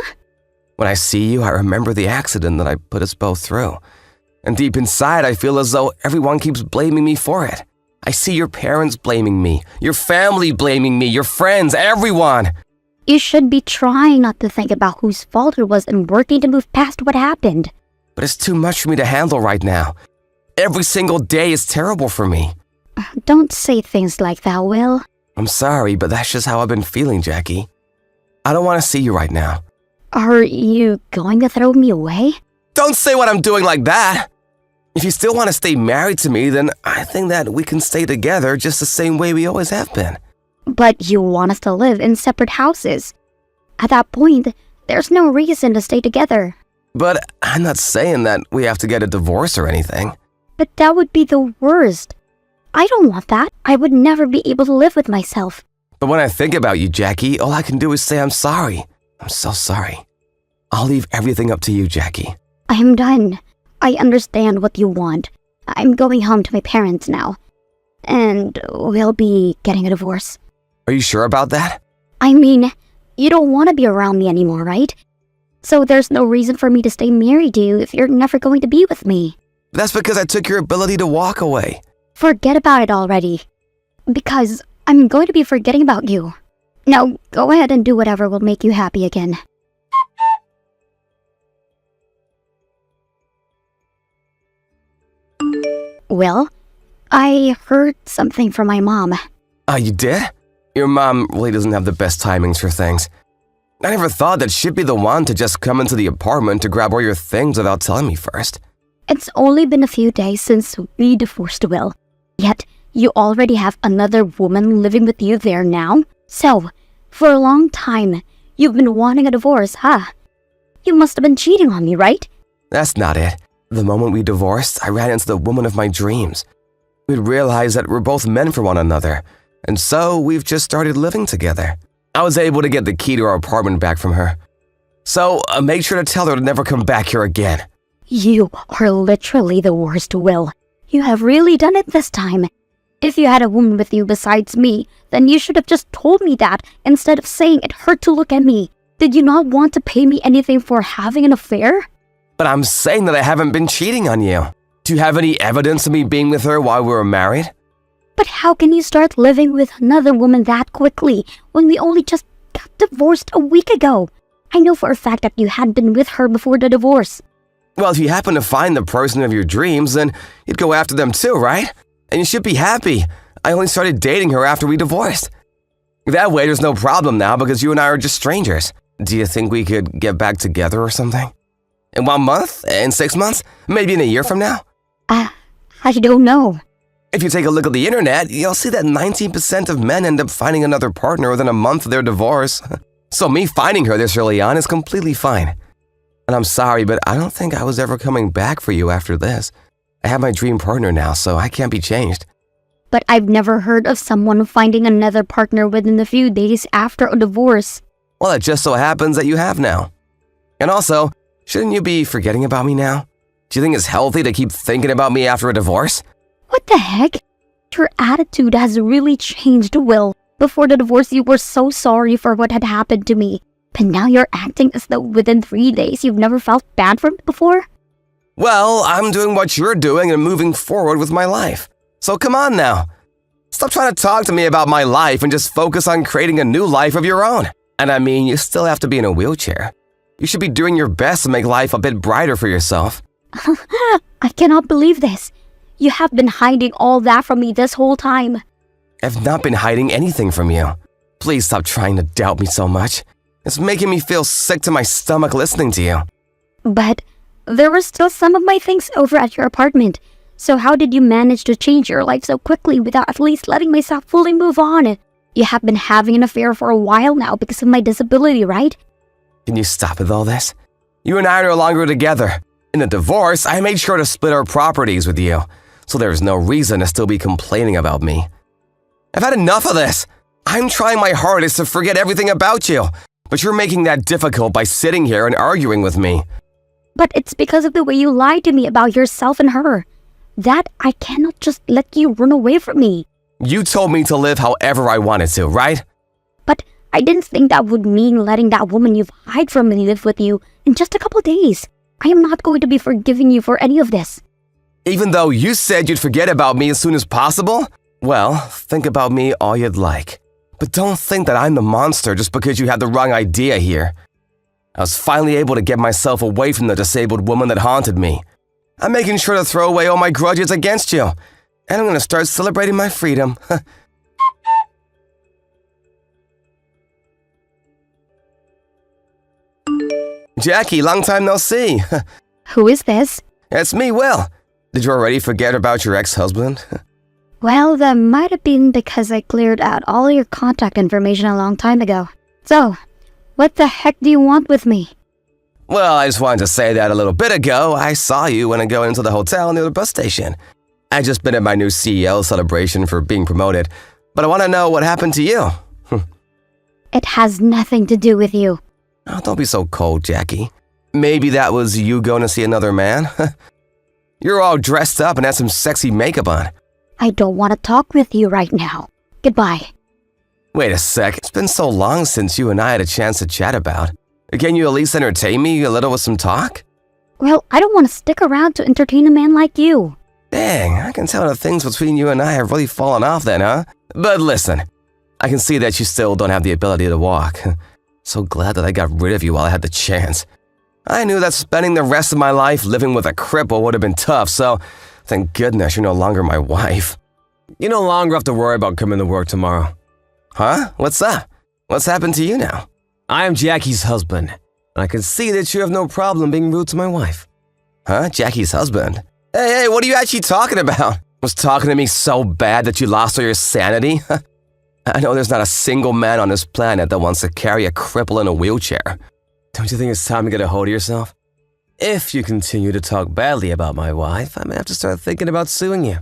When I see you, I remember the accident that I put us both through. And deep inside, I feel as though everyone keeps blaming me for it. I see your parents blaming me, your family blaming me, your friends, everyone. You should be trying not to think about whose fault it was and working to move past what happened. But it's too much for me to handle right now. Every single day is terrible for me. Don't say things like that, Will. I'm sorry, but that's just how I've been feeling, Jackie. I don't want to see you right now. Are you going to throw me away? Don't say what I'm doing like that! If you still want to stay married to me, then I think that we can stay together just the same way we always have been. But you want us to live in separate houses. At that point, there's no reason to stay together. But I'm not saying that we have to get a divorce or anything. But that would be the worst. I don't want that. I would never be able to live with myself. But when I think about you, Jackie, all I can do is say I'm sorry. I'm so sorry. I'll leave everything up to you, Jackie. I'm done. I understand what you want. I'm going home to my parents now. And we'll be getting a divorce. Are you sure about that? I mean, you don't want to be around me anymore, right? So there's no reason for me to stay married to you if you're never going to be with me. That's because I took your ability to walk away. Forget about it already. Because I'm going to be forgetting about you. Now, go ahead and do whatever will make you happy again. Well, I heard something from my mom. You did? Your mom really doesn't have the best timings for things. I never thought that she'd be the one to just come into the apartment to grab all your things without telling me first. It's only been a few days since we divorced, Will. Yet, you already have another woman living with you there now? So, for a long time, you've been wanting a divorce, huh? You must have been cheating on me, right? That's not it. The moment we divorced, I ran into the woman of my dreams. We'd realized that we're both meant for one another, and so we've just started living together. I was able to get the key to our apartment back from her. So, make sure to tell her to never come back here again. You are literally the worst, Will. You have really done it this time. If you had a woman with you besides me, then you should have just told me that instead of saying it hurt to look at me. Did you not want to pay me anything for having an affair? But I'm saying that I haven't been cheating on you. Do you have any evidence of me being with her while we were married? But how can you start living with another woman that quickly when we only just got divorced a week ago? I know for a fact that you had been with her before the divorce. Well, if you happen to find the person of your dreams, then you'd go after them too, right? And you should be happy. I only started dating her after we divorced. That way, there's no problem now because you and I are just strangers. Do you think we could get back together or something? In 1 month? In 6 months? Maybe in a year from now? I don't know. If you take a look at the internet, you'll see that 19% of men end up finding another partner within a month of their divorce. So me finding her this early on is completely fine. And I'm sorry, but I don't think I was ever coming back for you after this. I have my dream partner now, so I can't be changed. But I've never heard of someone finding another partner within a few days after a divorce. Well, it just so happens that you have now. And also, shouldn't you be forgetting about me now? Do you think it's healthy to keep thinking about me after a divorce? What the heck? Your attitude has really changed, Will. Before the divorce, you were so sorry for what had happened to me. But now you're acting as though within 3 days you've never felt bad for me before? Well, I'm doing what you're doing and moving forward with my life. So come on now. Stop trying to talk to me about my life and just focus on creating a new life of your own. And I mean, you still have to be in a wheelchair. You should be doing your best to make life a bit brighter for yourself. I cannot believe this. You have been hiding all that from me this whole time. I've not been hiding anything from you. Please stop trying to doubt me so much. It's making me feel sick to my stomach listening to you. But there were still some of my things over at your apartment. So how did you manage to change your life so quickly without at least letting myself fully move on? You have been having an affair for a while now because of my disability, right? Can you stop with all this? You and I are no longer together. In the divorce, I made sure to split our properties with you, so there is no reason to still be complaining about me. I've had enough of this. I'm trying my hardest to forget everything about you, but you're making that difficult by sitting here and arguing with me. But it's because of the way you lied to me about yourself and her. That I cannot just let you run away from me. You told me to live however I wanted to, right? But I didn't think that would mean letting that woman you've hid from me live with you in just a couple days. I am not going to be forgiving you for any of this. Even though you said you'd forget about me as soon as possible? Well, think about me all you'd like. But don't think that I'm the monster just because you had the wrong idea here. I was finally able to get myself away from the disabled woman that haunted me. I'm making sure to throw away all my grudges against you. And I'm going to start celebrating my freedom. Jackie, long time no see. Who is this? It's me, Will. Did you already forget about your ex-husband? Well, that might have been because I cleared out all your contact information a long time ago. So, what the heck do you want with me? Well, I just wanted to say that a little bit ago, I saw you when I go into the hotel near the bus station. I just been at my new CEO celebration for being promoted, but I want to know what happened to you. It has nothing to do with you. Oh, don't be so cold, Jackie. Maybe that was you going to see another man? You're all dressed up and had some sexy makeup on. I don't want to talk with you right now. Goodbye. Wait a sec, it's been so long since you and I had a chance to chat about. Can you at least entertain me a little with some talk? Well, I don't want to stick around to entertain a man like you. Dang, I can tell that things between you and I have really fallen off then, huh? But listen, I can see that you still don't have the ability to walk. So glad that I got rid of you while I had the chance. I knew that spending the rest of my life living with a cripple would have been tough, so thank goodness you're no longer my wife. You no longer have to worry about coming to work tomorrow. Huh? What's up? What's happened to you now? I am Jackie's husband, and I can see that you have no problem being rude to my wife. Huh? Jackie's husband? Hey, what are you actually talking about? Was talking to me so bad that you lost all your sanity? I know there's not a single man on this planet that wants to carry a cripple in a wheelchair. Don't you think it's time to get a hold of yourself? If you continue to talk badly about my wife, I may have to start thinking about suing you.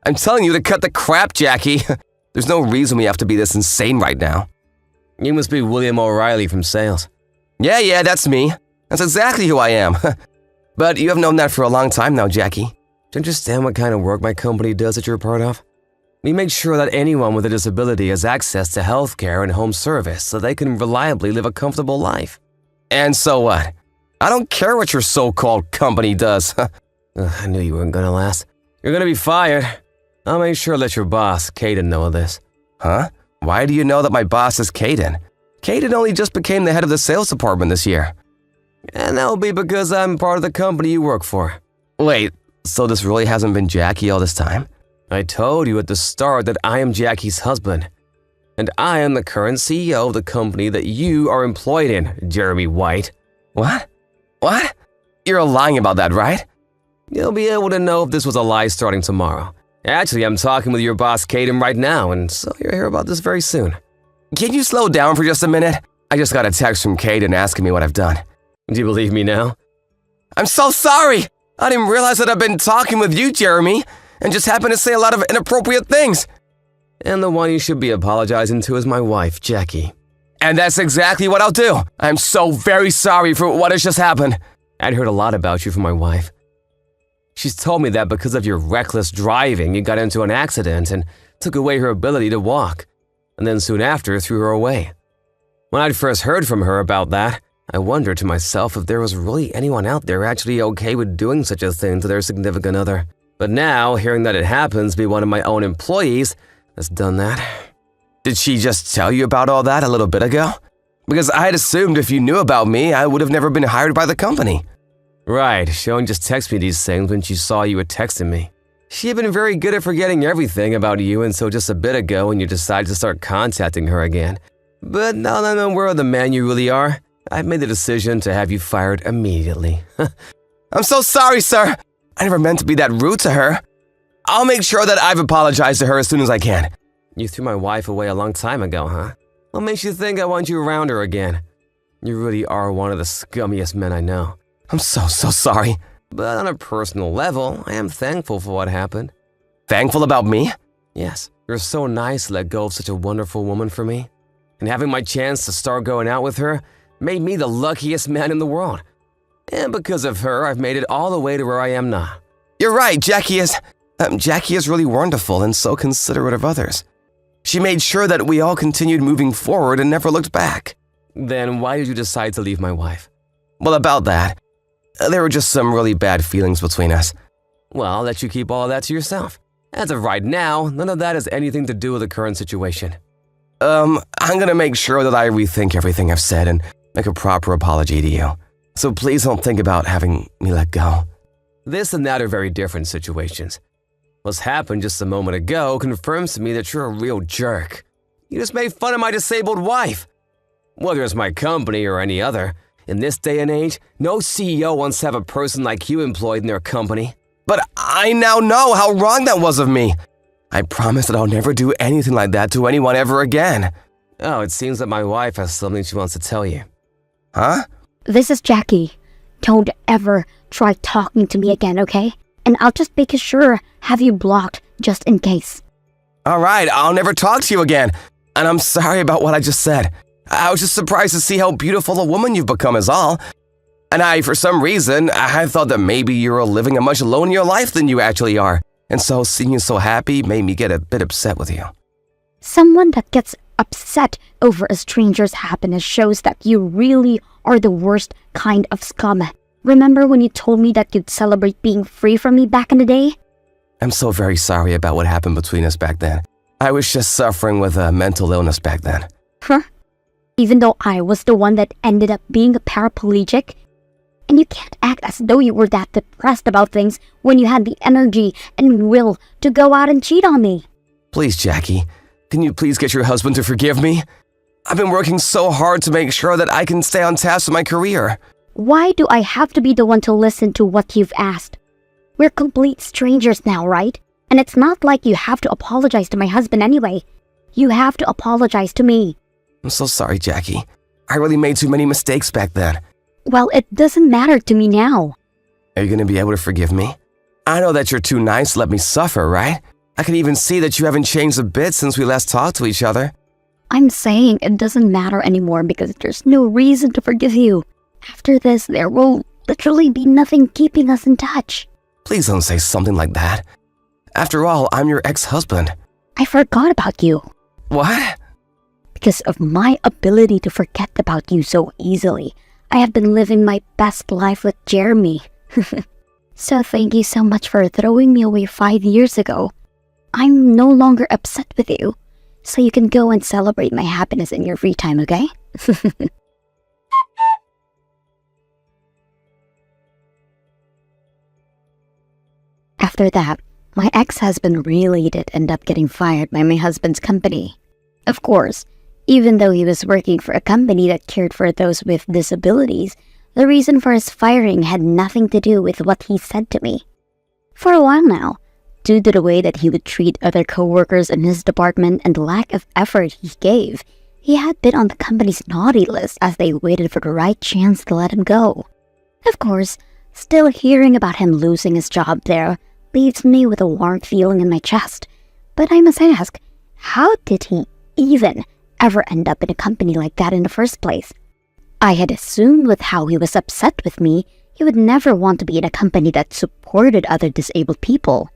I'm telling you to cut the crap, Jackie. There's no reason we have to be this insane right now. You must be William O'Reilly from sales. Yeah, that's me. That's exactly who I am. But you have known that for a long time now, Jackie. Do you understand what kind of work my company does that you're a part of? We make sure that anyone with a disability has access to healthcare and home service so they can reliably live a comfortable life. And so what? I don't care what your so-called company does. I knew you weren't gonna last. You're gonna be fired. I'll make sure to let your boss, Caden, know of this. Huh? Why do you know that my boss is Caden? Caden only just became the head of the sales department this year. And that'll be because I'm part of the company you work for. Wait, so this really hasn't been Jackie all this time? I told you at the start that I am Jackie's husband. And I am the current CEO of the company that you are employed in, Jeremy White. What? What? You're lying about that, right? You'll be able to know if this was a lie starting tomorrow. Actually, I'm talking with your boss, Caden, right now, and so you'll hear about this very soon. Can you slow down for just a minute? I just got a text from Caden asking me what I've done. Do you believe me now? I'm so sorry! I didn't realize that I've been talking with you, Jeremy, and just happened to say a lot of inappropriate things. And the one you should be apologizing to is my wife, Jackie. And that's exactly what I'll do. I'm so very sorry for what has just happened. I'd heard a lot about you from my wife. She's told me that because of your reckless driving, you got into an accident and took away her ability to walk, and then soon after threw her away. When I'd first heard from her about that, I wondered to myself if there was really anyone out there actually okay with doing such a thing to their significant other. But now, hearing that it happens to be one of my own employees that's done that. Did she just tell you about all that a little bit ago? Because I had assumed if you knew about me, I would have never been hired by the company. Right, she only just texted me these things when she saw you had texted me. She had been very good at forgetting everything about you until just a bit ago when you decided to start contacting her again. But now that I'm aware of the man you really are, I've made the decision to have you fired immediately. I'm so sorry, sir. I never meant to be that rude to her. I'll make sure that I've apologized to her as soon as I can. You threw my wife away a long time ago, huh? What makes you think I want you around her again? You really are one of the scummiest men I know. I'm so sorry. But on a personal level, I am thankful for what happened. Thankful about me? Yes. You're so nice to let go of such a wonderful woman for me. And having my chance to start going out with her made me the luckiest man in the world. And because of her, I've made it all the way to where I am now. You're right, Jackie is really wonderful and so considerate of others. She made sure that we all continued moving forward and never looked back. Then why did you decide to leave my wife? Well, about that, there were just some really bad feelings between us. Well, I'll let you keep all of that to yourself. As of right now, none of that has anything to do with the current situation. I'm gonna make sure that I rethink everything I've said and make a proper apology to you. So please don't think about having me let go. This and that are very different situations. What's happened just a moment ago confirms to me that you're a real jerk. You just made fun of my disabled wife. Whether it's my company or any other, in this day and age, no CEO wants to have a person like you employed in their company. But I now know how wrong that was of me. I promise that I'll never do anything like that to anyone ever again. Oh, it seems that my wife has something she wants to tell you. Huh? This is Jackie. Don't ever try talking to me again, okay? And I'll just make sure have you blocked just in case. All right, I'll never talk to you again. And I'm sorry about what I just said. I was just surprised to see how beautiful a woman you've become is all. And for some reason, I thought that maybe you were living a much lonelier life than you actually are. And so seeing you so happy made me get a bit upset with you. Someone that gets upset over a stranger's happiness shows that you really are the worst kind of scum. Remember when you told me that you'd celebrate being free from me back in the day? I'm so very sorry about what happened between us back then. I was just suffering with a mental illness back then. Huh? Even though I was the one that ended up being a paraplegic? And you can't act as though you were that depressed about things when you had the energy and will to go out and cheat on me. Please, Jackie, can you please get your husband to forgive me? I've been working so hard to make sure that I can stay on task with my career. Why do I have to be the one to listen to what you've asked? We're complete strangers now, right? And it's not like you have to apologize to my husband anyway. You have to apologize to me. I'm so sorry, Jackie. I really made too many mistakes back then. Well, it doesn't matter to me now. Are you going to be able to forgive me? I know that you're too nice to let me suffer, right? I can even see that you haven't changed a bit since we last talked to each other. I'm saying it doesn't matter anymore because there's no reason to forgive you. After this, there will literally be nothing keeping us in touch. Please don't say something like that. After all, I'm your ex-husband. I forgot about you. What? Because of my ability to forget about you so easily, I have been living my best life with Jeremy. So thank you so much for throwing me away 5 years ago. I'm no longer upset with you, so you can go and celebrate my happiness in your free time, okay? After that, my ex-husband really did end up getting fired by my husband's company. Of course, even though he was working for a company that cared for those with disabilities, the reason for his firing had nothing to do with what he said to me. For a while now, due to the way that he would treat other co-workers in his department and the lack of effort he gave, he had been on the company's naughty list as they waited for the right chance to let him go. Of course, still hearing about him losing his job there leaves me with a warm feeling in my chest. But I must ask, how did he even ever end up in a company like that in the first place? I had assumed with how he was upset with me, he would never want to be in a company that supported other disabled people.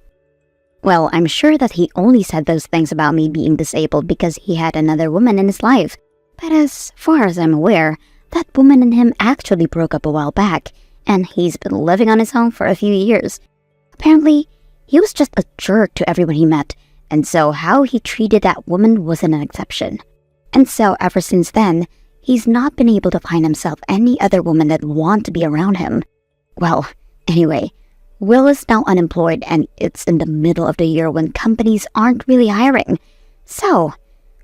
Well, I'm sure that he only said those things about me being disabled because he had another woman in his life. But as far as I'm aware, that woman and him actually broke up a while back, and he's been living on his own for a few years. Apparently, he was just a jerk to everyone he met, and so how he treated that woman wasn't an exception. And so ever since then, he's not been able to find himself any other woman that want to be around him. Well, anyway, Will is now unemployed and it's in the middle of the year when companies aren't really hiring. So,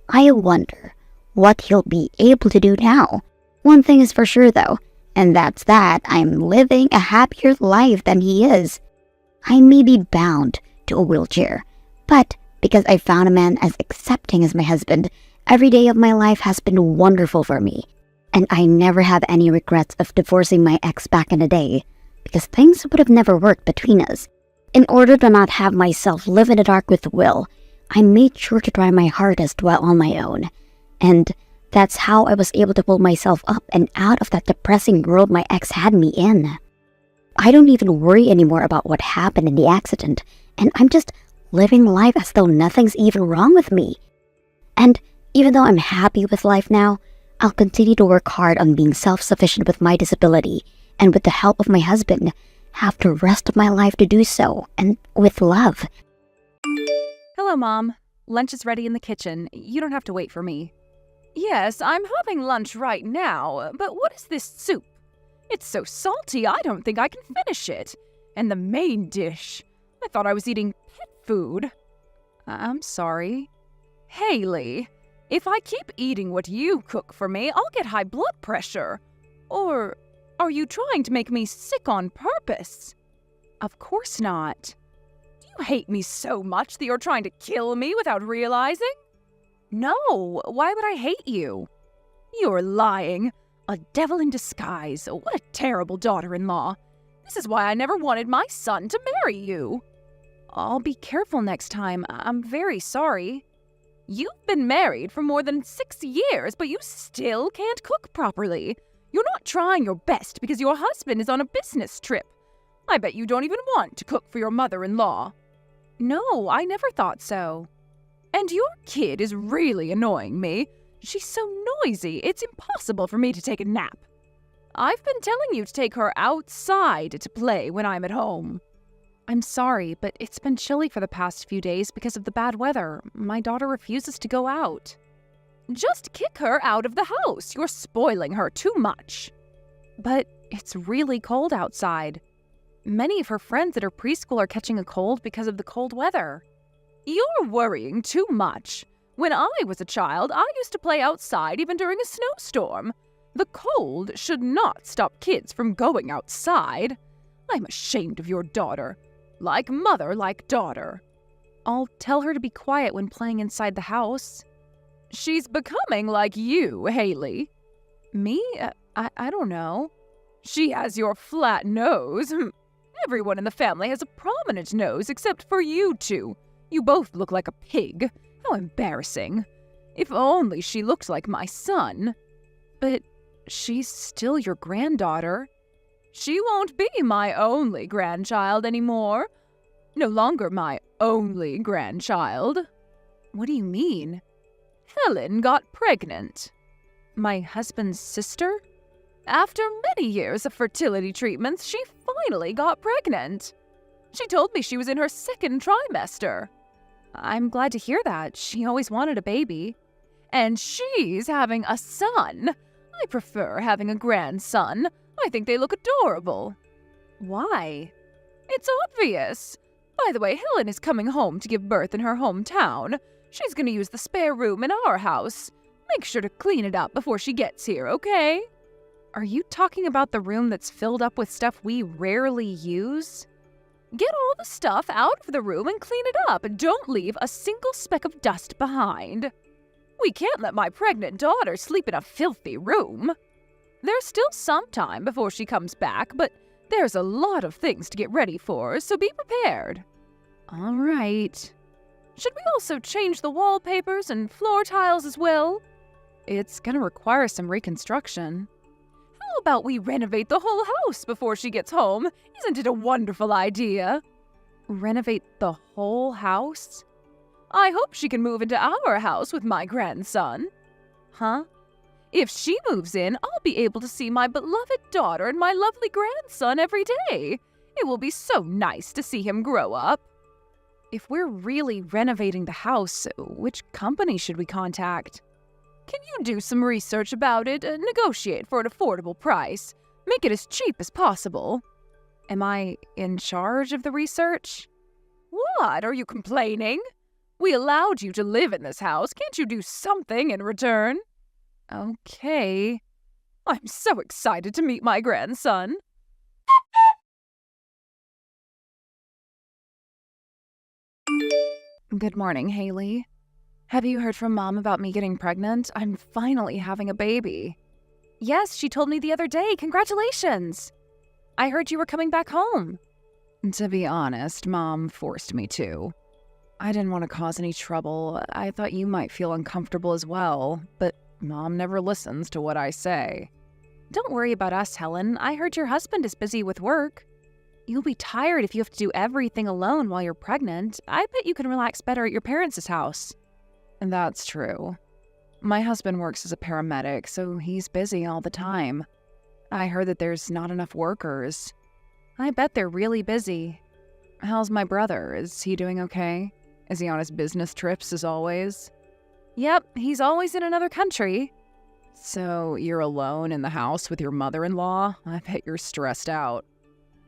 I wonder what he'll be able to do now. One thing is for sure though, and that's that I'm living a happier life than he is. I may be bound to a wheelchair, but because I found a man as accepting as my husband, every day of my life has been wonderful for me, and I never have any regrets of divorcing my ex back in the day, because things would have never worked between us. In order to not have myself live in the dark with Will, I made sure to try my hardest while on my own, and that's how I was able to pull myself up and out of that depressing world my ex had me in. I don't even worry anymore about what happened in the accident, and I'm just living life as though nothing's even wrong with me. And even though I'm happy with life now, I'll continue to work hard on being self-sufficient with my disability, and with the help of my husband, have the rest of my life to do so, and with love. Hello, Mom. Lunch is ready in the kitchen. You don't have to wait for me. Yes, I'm having lunch right now, but what is this soup? It's so salty, I don't think I can finish it. And the main dish. I thought I was eating pet food. I'm sorry. Haley, if I keep eating what you cook for me, I'll get high blood pressure. Or are you trying to make me sick on purpose? Of course not. Do you hate me so much that you're trying to kill me without realizing? No, why would I hate you? You're lying. A devil in disguise. What a terrible daughter-in-law. This is why I never wanted my son to marry you. I'll be careful next time. I'm very sorry. You've been married for more than 6 years, but you still can't cook properly. You're not trying your best because your husband is on a business trip. I bet you don't even want to cook for your mother-in-law. No, I never thought so. And your kid is really annoying me. She's so noisy, it's impossible for me to take a nap. I've been telling you to take her outside to play when I'm at home. I'm sorry, but it's been chilly for the past few days because of the bad weather. My daughter refuses to go out. Just kick her out of the house. You're spoiling her too much. But it's really cold outside. Many of her friends at her preschool are catching a cold because of the cold weather. You're worrying too much. When I was a child, I used to play outside even during a snowstorm. The cold should not stop kids from going outside. I'm ashamed of your daughter. Like mother, like daughter. I'll tell her to be quiet when playing inside the house. She's becoming like you, Haley. Me? I don't know. She has your flat nose. Everyone in the family has a prominent nose except for you two. You both look like a pig. How embarrassing. If only she looked like my son. But she's still your granddaughter. She won't be my only grandchild anymore. No longer my only grandchild. What do you mean? Helen got pregnant. My husband's sister? After many years of fertility treatments, she finally got pregnant. She told me she was in her second trimester. I'm glad to hear that. She always wanted a baby. And she's having a son. I prefer having a grandson. I think they look adorable. Why? It's obvious. By the way, Helen is coming home to give birth in her hometown. She's going to use the spare room in our house. Make sure to clean it up before she gets here, okay? Are you talking about the room that's filled up with stuff we rarely use? Get all the stuff out of the room and clean it up. Don't leave a single speck of dust behind. We can't let my pregnant daughter sleep in a filthy room. There's still some time before she comes back, but there's a lot of things to get ready for, so be prepared. All right. Should we also change the wallpapers and floor tiles as well? It's gonna require some reconstruction. How about we renovate the whole house before she gets home? Isn't it a wonderful idea? Renovate the whole house? I hope she can move into our house with my grandson. Huh? If she moves in, I'll be able to see my beloved daughter and my lovely grandson every day. It will be so nice to see him grow up. If we're really renovating the house, which company should we contact? Can you do some research about it and negotiate for an affordable price? Make it as cheap as possible. Am I in charge of the research? What? Are you complaining? We allowed you to live in this house. Can't you do something in return? Okay. I'm so excited to meet my grandson. Good morning, Haley. Have you heard from Mom about me getting pregnant? I'm finally having a baby. Yes, she told me the other day. Congratulations! I heard you were coming back home. To be honest, Mom forced me to. I didn't want to cause any trouble. I thought you might feel uncomfortable as well, but Mom never listens to what I say. Don't worry about us, Helen. I heard your husband is busy with work. You'll be tired if you have to do everything alone while you're pregnant. I bet you can relax better at your parents' house. And that's true. My husband works as a paramedic, so he's busy all the time. I heard that there's not enough workers. I bet they're really busy. How's my brother? Is he doing okay? Is he on his business trips as always? Yep, he's always in another country. So you're alone in the house with your mother-in-law? I bet you're stressed out.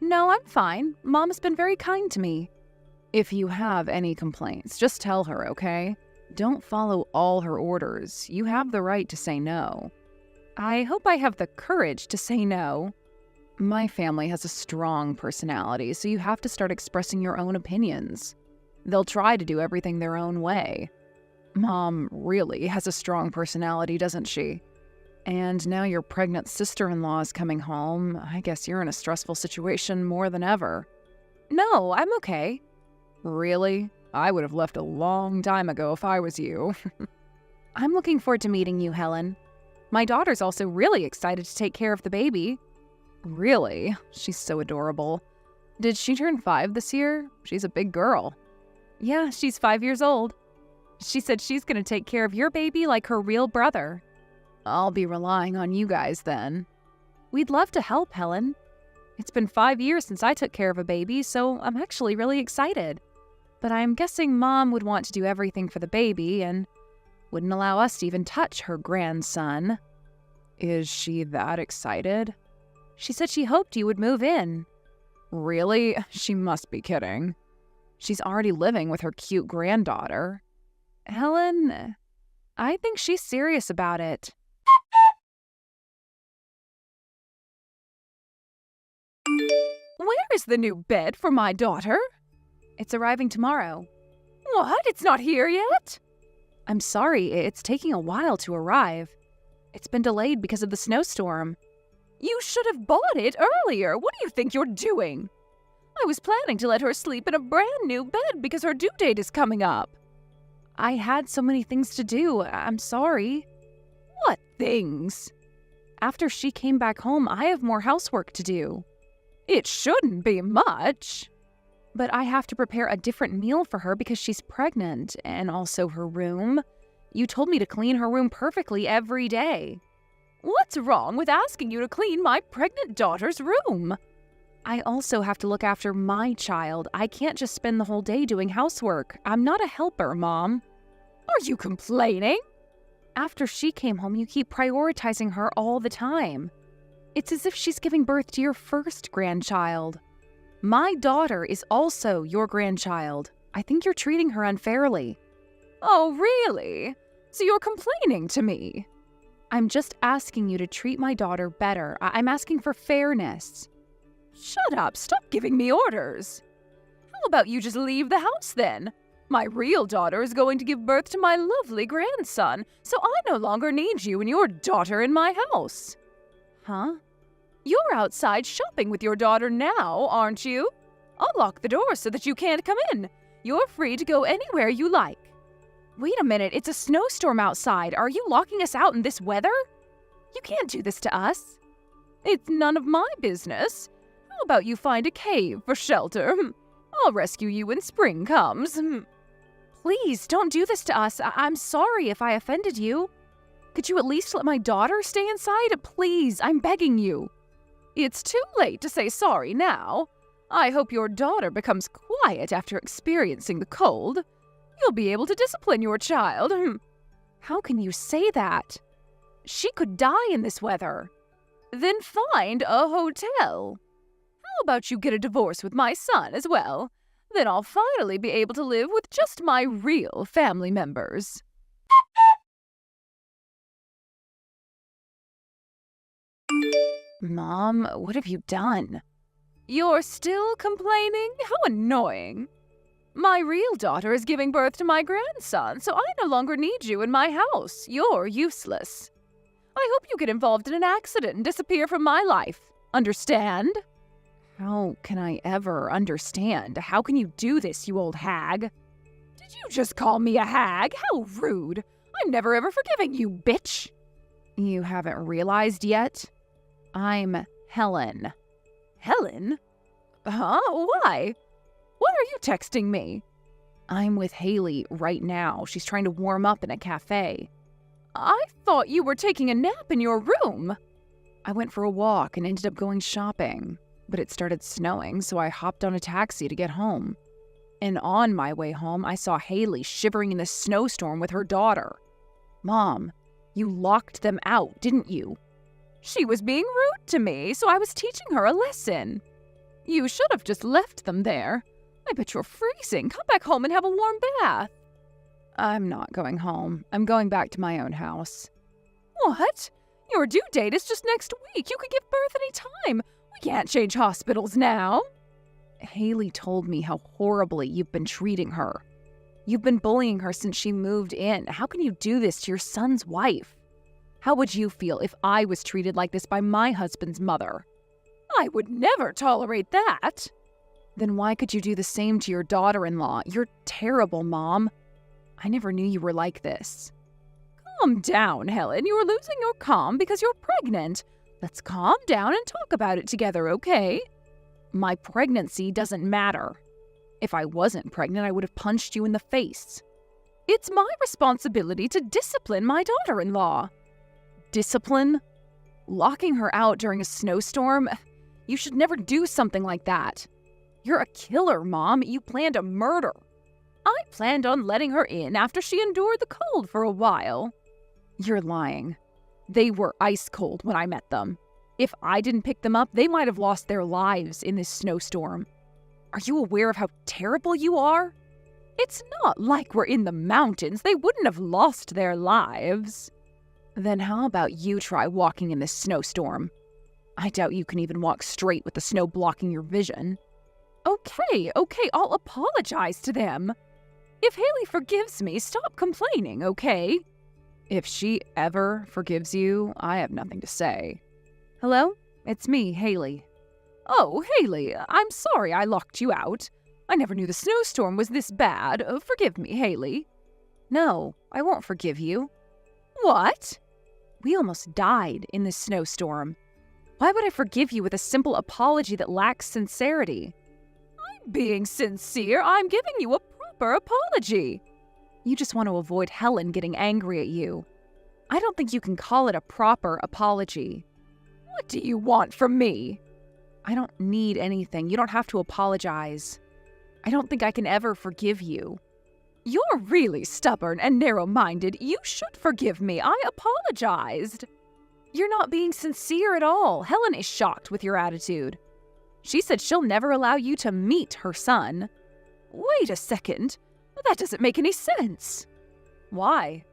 No, I'm fine. Mom's been very kind to me. If you have any complaints, just tell her, okay? Don't follow all her orders. You have the right to say no. I hope I have the courage to say no. My family has a strong personality, so you have to start expressing your own opinions. They'll try to do everything their own way. Mom really has a strong personality, doesn't she? And now your pregnant sister-in-law is coming home. I guess you're in a stressful situation more than ever. No, I'm okay. Really? I would have left a long time ago if I was you. I'm looking forward to meeting you, Helen. My daughter's also really excited to take care of the baby. Really? She's so adorable. Did she turn 5 this year? She's a big girl. Yeah, she's 5 years old. She said she's going to take care of your baby like her real brother. I'll be relying on you guys then. We'd love to help, Helen. It's been 5 years since I took care of a baby, so I'm actually really excited. But I'm guessing Mom would want to do everything for the baby and wouldn't allow us to even touch her grandson. Is she that excited? She said she hoped you would move in. Really? She must be kidding. She's already living with her cute granddaughter. Helen, I think she's serious about it. Where is the new bed for my daughter? It's arriving tomorrow. What? It's not here yet? I'm sorry, it's taking a while to arrive. It's been delayed because of the snowstorm. You should have bought it earlier. What do you think you're doing? I was planning to let her sleep in a brand new bed because her due date is coming up. I had so many things to do. I'm sorry. What things? After she came back home, I have more housework to do. It shouldn't be much. But I have to prepare a different meal for her because she's pregnant, and also her room. You told me to clean her room perfectly every day. What's wrong with asking you to clean my pregnant daughter's room? I also have to look after my child. I can't just spend the whole day doing housework. I'm not a helper, Mom. Are you complaining? After she came home, you keep prioritizing her all the time. It's as if she's giving birth to your first grandchild. My daughter is also your grandchild. I think you're treating her unfairly. Oh, really? So you're complaining to me? I'm just asking you to treat my daughter better. I'm asking for fairness. Shut up. Stop giving me orders. How about you just leave the house then? My real daughter is going to give birth to my lovely grandson, so I no longer need you and your daughter in my house. Huh? You're outside shopping with your daughter now, aren't you? I'll lock the door so that you can't come in. You're free to go anywhere you like. Wait a minute, it's a snowstorm outside. Are you locking us out in this weather? You can't do this to us. It's none of my business. How about you find a cave for shelter? I'll rescue you when spring comes. Please, don't do this to us. I'm sorry if I offended you. Could you at least let my daughter stay inside? Please, I'm begging you. It's too late to say sorry now. I hope your daughter becomes quiet after experiencing the cold. You'll be able to discipline your child. How can you say that? She could die in this weather. Then find a hotel. How about you get a divorce with my son as well? Then I'll finally be able to live with just my real family members. Mom, what have you done? You're still complaining? How annoying. My real daughter is giving birth to my grandson, so I no longer need you in my house. You're useless. I hope you get involved in an accident and disappear from my life. Understand? How can I ever understand? How can you do this, you old hag? Did you just call me a hag? How rude. I'm never ever forgiving you, bitch. You haven't realized yet? I'm Helen. Helen? Huh? Why? What are you texting me? I'm with Haley right now. She's trying to warm up in a cafe. I thought you were taking a nap in your room. I went for a walk and ended up going shopping, but it started snowing, so I hopped on a taxi to get home. And on my way home, I saw Haley shivering in the snowstorm with her daughter. Mom, you locked them out, didn't you? She was being rude to me, so I was teaching her a lesson. You should have just left them there. I bet you're freezing. Come back home and have a warm bath. I'm not going home. I'm going back to my own house. What? Your due date is just next week. You could give birth any time. We can't change hospitals now. Haley told me how horribly you've been treating her. You've been bullying her since she moved in. How can you do this to your son's wife? How would you feel if I was treated like this by my husband's mother? I would never tolerate that. Then why could you do the same to your daughter-in-law? You're terrible, Mom. I never knew you were like this. Calm down, Helen. You are losing your calm because you're pregnant. Let's calm down and talk about it together, okay? My pregnancy doesn't matter. If I wasn't pregnant, I would have punched you in the face. It's my responsibility to discipline my daughter-in-law. Discipline? Locking her out during a snowstorm? You should never do something like that. You're a killer, Mom. You planned a murder. I planned on letting her in after she endured the cold for a while. You're lying. They were ice cold when I met them. If I didn't pick them up, they might have lost their lives in this snowstorm. Are you aware of how terrible you are? It's not like we're in the mountains. They wouldn't have lost their lives. Then how about you try walking in this snowstorm? I doubt you can even walk straight with the snow blocking your vision. Okay, I'll apologize to them. If Haley forgives me, stop complaining, okay? If she ever forgives you, I have nothing to say. Hello? It's me, Haley. Oh, Haley, I'm sorry I locked you out. I never knew the snowstorm was this bad. Forgive me, Haley. No, I won't forgive you. What? We almost died in this snowstorm. Why would I forgive you with a simple apology that lacks sincerity? I'm not being sincere. I'm giving you a proper apology. You just want to avoid Helen getting angry at you. I don't think you can call it a proper apology. What do you want from me? I don't need anything. You don't have to apologize. I don't think I can ever forgive you. You're really stubborn and narrow-minded. You should forgive me. I apologized. You're not being sincere at all. Helen is shocked with your attitude. She said she'll never allow you to meet her son. Wait a second. That doesn't make any sense. Why?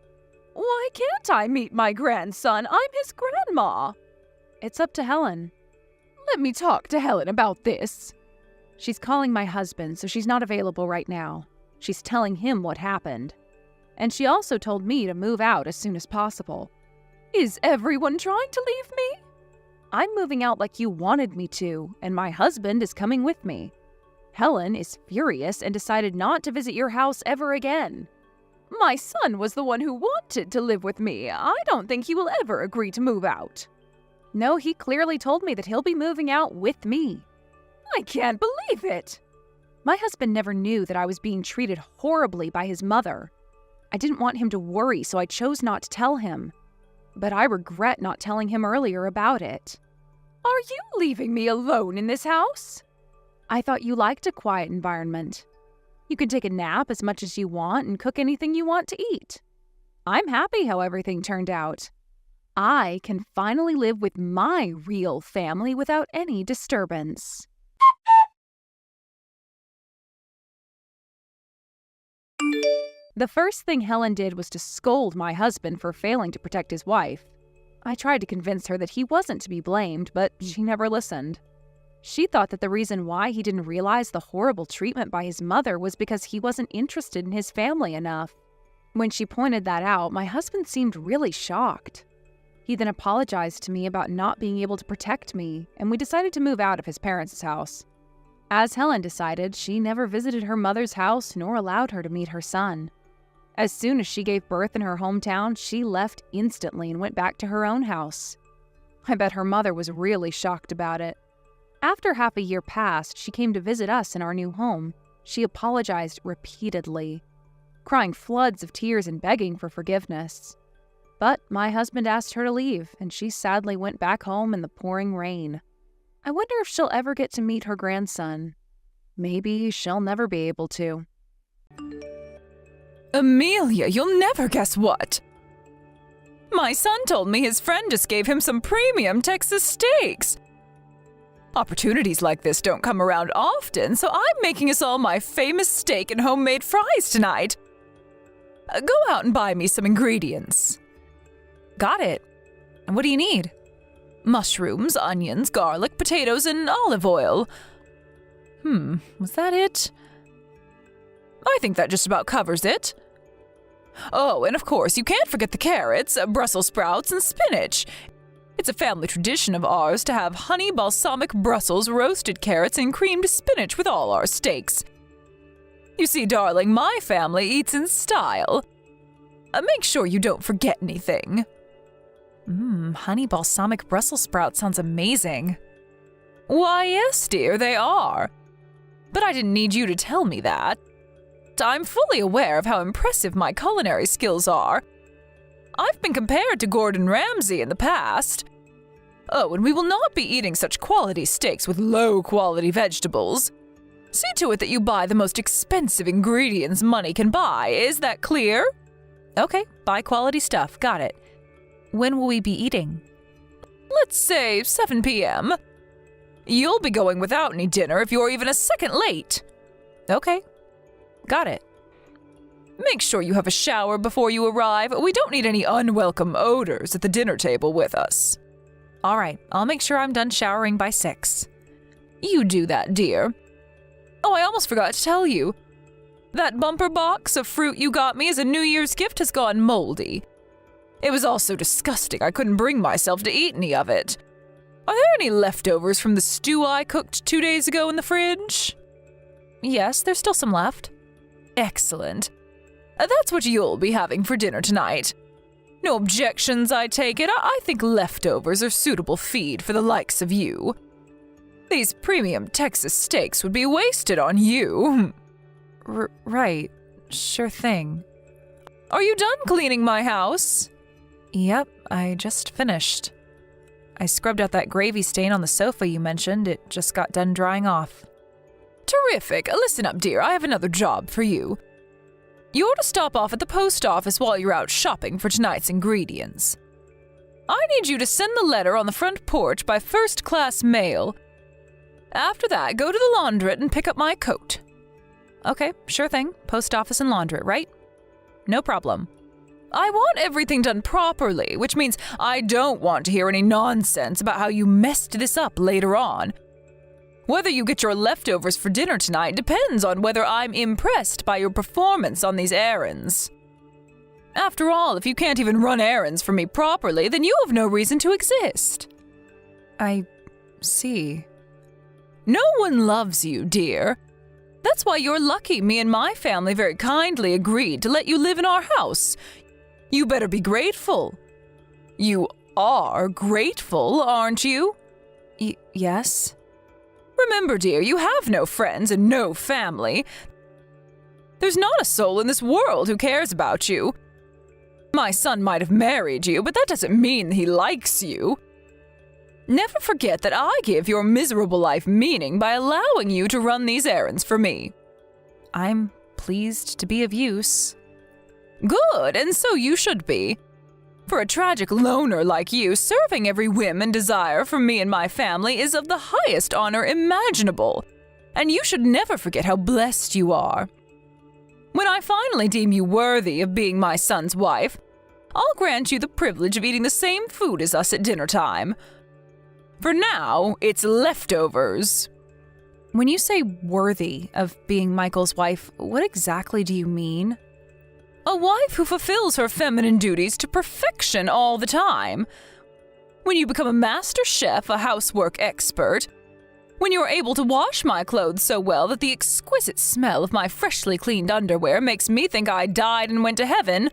Why can't I meet my grandson? I'm his grandma. It's up to Helen. Let me talk to Helen about this. She's calling my husband, so she's not available right now. She's telling him what happened. And she also told me to move out as soon as possible. Is everyone trying to leave me? I'm moving out like you wanted me to, and my husband is coming with me. Helen is furious and decided not to visit your house ever again. My son was the one who wanted to live with me. I don't think he will ever agree to move out. No, he clearly told me that he'll be moving out with me. I can't believe it. My husband never knew that I was being treated horribly by his mother. I didn't want him to worry, so I chose not to tell him. But I regret not telling him earlier about it. Are you leaving me alone in this house? I thought you liked a quiet environment. You can take a nap as much as you want and cook anything you want to eat. I'm happy how everything turned out. I can finally live with my real family without any disturbance. The first thing Helen did was to scold my husband for failing to protect his wife. I tried to convince her that he wasn't to be blamed, but she never listened. She thought that the reason why he didn't realize the horrible treatment by his mother was because he wasn't interested in his family enough. When she pointed that out, my husband seemed really shocked. He then apologized to me about not being able to protect me, and we decided to move out of his parents' house. As Helen decided, she never visited her mother's house nor allowed her to meet her son. As soon as she gave birth in her hometown, she left instantly and went back to her own house. I bet her mother was really shocked about it. After half a year passed, she came to visit us in our new home. She apologized repeatedly, crying floods of tears and begging for forgiveness. But my husband asked her to leave, and she sadly went back home in the pouring rain. I wonder if she'll ever get to meet her grandson. Maybe she'll never be able to. Amelia, you'll never guess what. My son told me his friend just gave him some premium Texas steaks. Opportunities like this don't come around often, so I'm making us all my famous steak and homemade fries tonight. Go out and buy me some ingredients. Got it. And what do you need? Mushrooms, onions, garlic, potatoes, and olive oil. Was that it? I think that just about covers it. Oh, and of course, you can't forget the carrots, Brussels sprouts, and spinach. It's a family tradition of ours to have honey balsamic Brussels, roasted carrots, and creamed spinach with all our steaks. You see, darling, my family eats in style. Make sure you don't forget anything. Honey balsamic Brussels sprouts sounds amazing. Why, yes, dear, they are. But I didn't need you to tell me that. I'm fully aware of how impressive my culinary skills are. I've been compared to Gordon Ramsay in the past. Oh, and we will not be eating such quality steaks with low-quality vegetables. See to it that you buy the most expensive ingredients money can buy. Is that clear? Okay, buy quality stuff. Got it. When will we be eating? Let's say 7 p.m. You'll be going without any dinner if you're even a second late. Okay. Got it. Make sure you have a shower before you arrive. We don't need any unwelcome odors at the dinner table with us. All right, I'll make sure I'm done showering by 6. You do that, dear. Oh, I almost forgot to tell you. That bumper box of fruit you got me as a New Year's gift has gone moldy. It was all so disgusting I couldn't bring myself to eat any of it. Are there any leftovers from the stew I cooked 2 days ago in the fridge? Yes, there's still some left. Excellent. That's what you'll be having for dinner tonight. No objections, I take it. I think leftovers are suitable feed for the likes of you. These premium Texas steaks would be wasted on you. Right. Sure thing. Are you done cleaning my house? Yep, I just finished. I scrubbed out that gravy stain on the sofa you mentioned. It just got done drying off. Terrific. Listen up, dear. I have another job for you. You're to stop off at the post office while you're out shopping for tonight's ingredients. I need you to send the letter on the front porch by first-class mail. After that, go to the laundrette and pick up my coat. Okay, sure thing. Post office and laundrette, right? No problem. I want everything done properly, which means I don't want to hear any nonsense about how you messed this up later on. Whether you get your leftovers for dinner tonight depends on whether I'm impressed by your performance on these errands. After all, if you can't even run errands for me properly, then you have no reason to exist. I see. No one loves you, dear. That's why you're lucky me and my family very kindly agreed to let you live in our house. You better be grateful. You are grateful, aren't you? Yes. Remember, dear, you have no friends and no family. There's not a soul in this world who cares about you. My son might have married you, but that doesn't mean he likes you. Never forget that I give your miserable life meaning by allowing you to run these errands for me. I'm pleased to be of use. Good, and so you should be. For a tragic loner like you, serving every whim and desire for me and my family is of the highest honor imaginable, and you should never forget how blessed you are. When I finally deem you worthy of being my son's wife, I'll grant you the privilege of eating the same food as us at dinner time. For now, it's leftovers. When you say worthy of being Michael's wife, what exactly do you mean? A wife who fulfills her feminine duties to perfection all the time. When you become a master chef, a housework expert. When you are able to wash my clothes so well that the exquisite smell of my freshly cleaned underwear makes me think I died and went to heaven.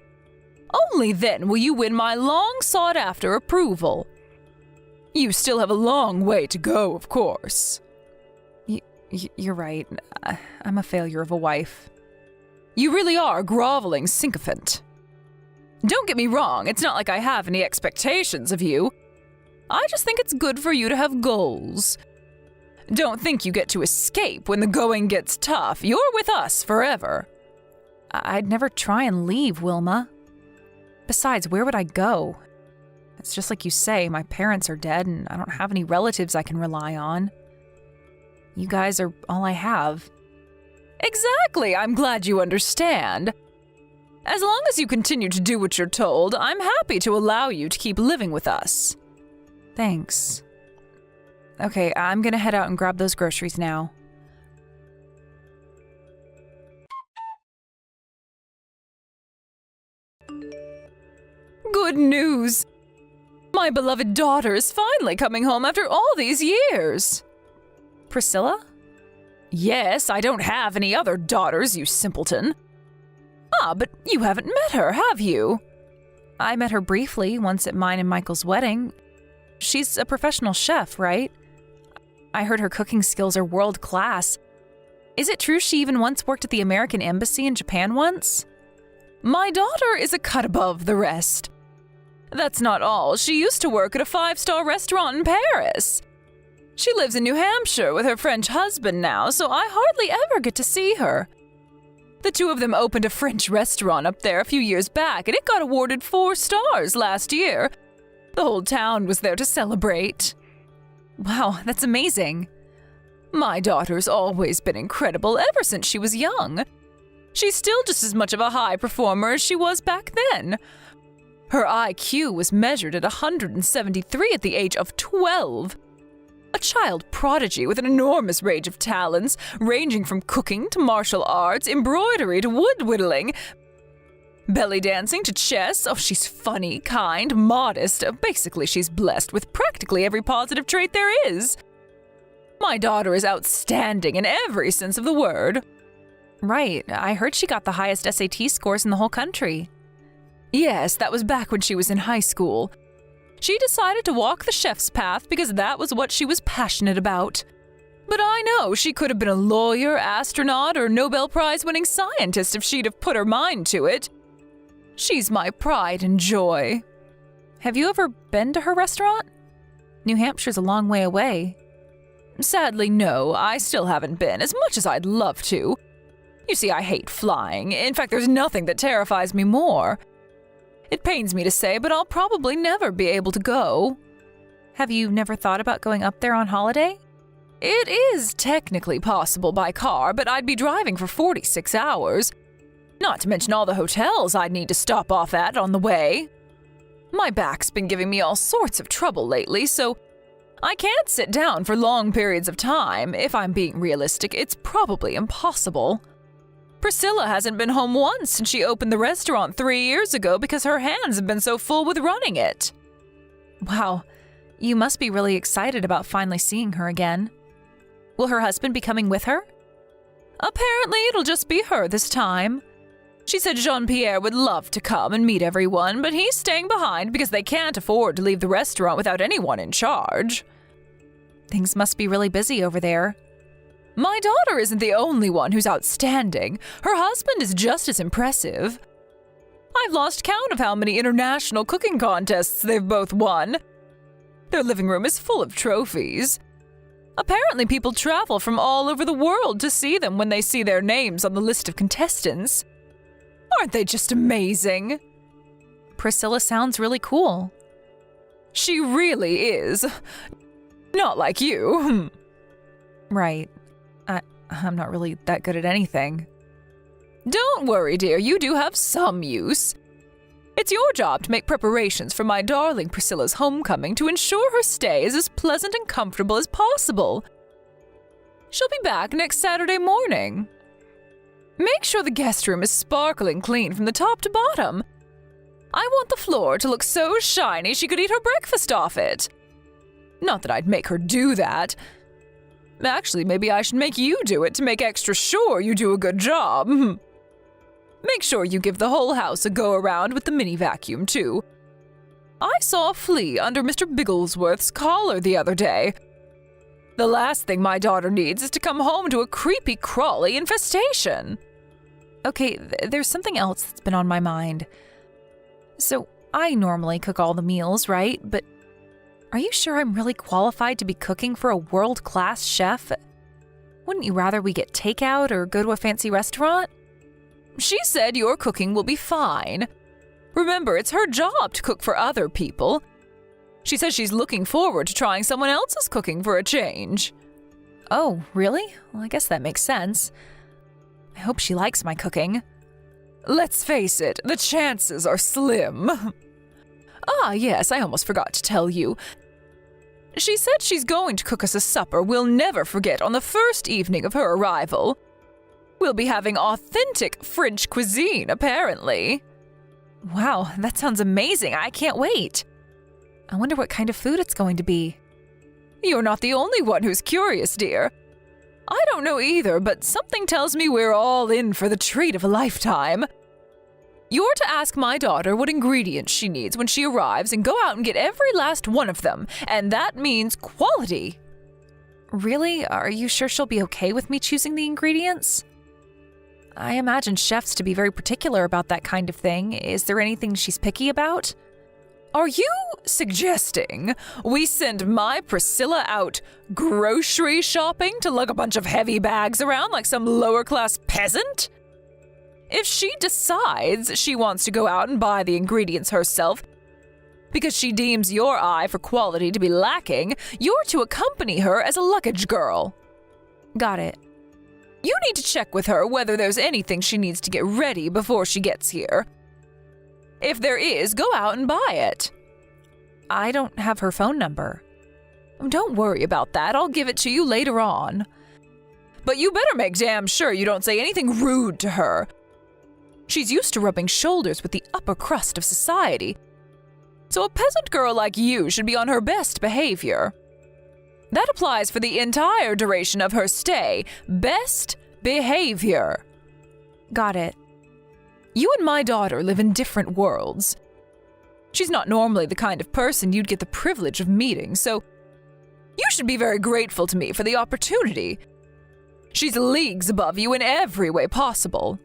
Only then will you win my long sought-after approval. You still have a long way to go, of course. You're right. I'm a failure of a wife. You really are a groveling sycophant. Don't get me wrong, it's not like I have any expectations of you. I just think it's good for you to have goals. Don't think you get to escape when the going gets tough. You're with us forever. I'd never try and leave, Wilma. Besides, where would I go? It's just like you say, my parents are dead and I don't have any relatives I can rely on. You guys are all I have. Exactly, I'm glad you understand. As long as you continue to do what you're told, I'm happy to allow you to keep living with us. Thanks. Okay, I'm gonna head out and grab those groceries now. Good news! My beloved daughter is finally coming home after all these years. Priscilla? Yes, I don't have any other daughters, you simpleton. Ah, but you haven't met her, have you? I met her briefly once at mine and Michael's wedding. She's a professional chef, right? I heard her cooking skills are world class. Is it true she even once worked at the American Embassy in Japan once? My daughter is a cut above the rest. That's not all. She used to work at a 5-star restaurant in Paris. She lives in New Hampshire with her French husband now, so I hardly ever get to see her. The two of them opened a French restaurant up there a few years back, and it got awarded 4 stars last year. The whole town was there to celebrate. Wow, that's amazing. My daughter's always been incredible ever since she was young. She's still just as much of a high performer as she was back then. Her IQ was measured at 173 at the age of 12. A child prodigy with an enormous range of talents, ranging from cooking to martial arts, embroidery to wood whittling, belly dancing to chess. Oh, she's funny, kind, modest. Basically, she's blessed with practically every positive trait there is. My daughter is outstanding in every sense of the word. Right, I heard she got the highest SAT scores in the whole country. Yes, that was back when she was in high school. She decided to walk the chef's path because that was what she was passionate about. But I know she could have been a lawyer, astronaut, or Nobel Prize-winning scientist if she'd have put her mind to it. She's my pride and joy. Have you ever been to her restaurant? New Hampshire's a long way away. Sadly, no, I still haven't been, as much as I'd love to. You see, I hate flying. In fact, there's nothing that terrifies me more. It pains me to say, but I'll probably never be able to go. Have you never thought about going up there on holiday? It is technically possible by car, but I'd be driving for 46 hours. Not to mention all the hotels I'd need to stop off at on the way. My back's been giving me all sorts of trouble lately, so I can't sit down for long periods of time. If I'm being realistic, it's probably impossible. Priscilla hasn't been home once since she opened the restaurant 3 years ago because her hands have been so full with running it. Wow, you must be really excited about finally seeing her again. Will her husband be coming with her? Apparently, it'll just be her this time. She said Jean-Pierre would love to come and meet everyone, but he's staying behind because they can't afford to leave the restaurant without anyone in charge. Things must be really busy over there. My daughter isn't the only one who's outstanding. Her husband is just as impressive. I've lost count of how many international cooking contests they've both won. Their living room is full of trophies. Apparently, people travel from all over the world to see them when they see their names on the list of contestants. Aren't they just amazing? Priscilla sounds really cool. She really is. Not like you. Right. I'm not really that good at anything. Don't worry, dear. You do have some use. It's your job to make preparations for my darling Priscilla's homecoming to ensure her stay is as pleasant and comfortable as possible. She'll be back next Saturday morning. Make sure the guest room is sparkling clean from the top to bottom. I want the floor to look so shiny she could eat her breakfast off it. Not that I'd make her do that. Actually, maybe I should make you do it to make extra sure you do a good job. Make sure you give the whole house a go-around with the mini vacuum, too. I saw a flea under Mr. Bigglesworth's collar the other day. The last thing my daughter needs is to come home to a creepy, crawly infestation. Okay, there's something else that's been on my mind. So, I normally cook all the meals, right? But are you sure I'm really qualified to be cooking for a world-class chef? Wouldn't you rather we get takeout or go to a fancy restaurant? She said your cooking will be fine. Remember, it's her job to cook for other people. She says she's looking forward to trying someone else's cooking for a change. Oh, really? Well, I guess that makes sense. I hope she likes my cooking. Let's face it, the chances are slim. Yes, I almost forgot to tell you. She said she's going to cook us a supper we'll never forget on the first evening of her arrival. We'll be having authentic French cuisine, apparently. Wow, that sounds amazing. I can't wait. I wonder what kind of food it's going to be. You're not the only one who's curious, dear. I don't know either, but something tells me we're all in for the treat of a lifetime. You're to ask my daughter what ingredients she needs when she arrives and go out and get every last one of them, and that means quality. Really? Are you sure she'll be okay with me choosing the ingredients? I imagine chefs to be very particular about that kind of thing. Is there anything she's picky about? Are you suggesting we send my Priscilla out grocery shopping to lug a bunch of heavy bags around like some lower-class peasant? If she decides she wants to go out and buy the ingredients herself because she deems your eye for quality to be lacking, you're to accompany her as a luggage girl. Got it. You need to check with her whether there's anything she needs to get ready before she gets here. If there is, go out and buy it. I don't have her phone number. Don't worry about that. I'll give it to you later on. But you better make damn sure you don't say anything rude to her. She's used to rubbing shoulders with the upper crust of society, so a peasant girl like you should be on her best behavior. That applies for the entire duration of her stay. Best behavior. Got it. You and my daughter live in different worlds. She's not normally the kind of person you'd get the privilege of meeting, so You should be very grateful to me for the opportunity. She's leagues above you in every way possible.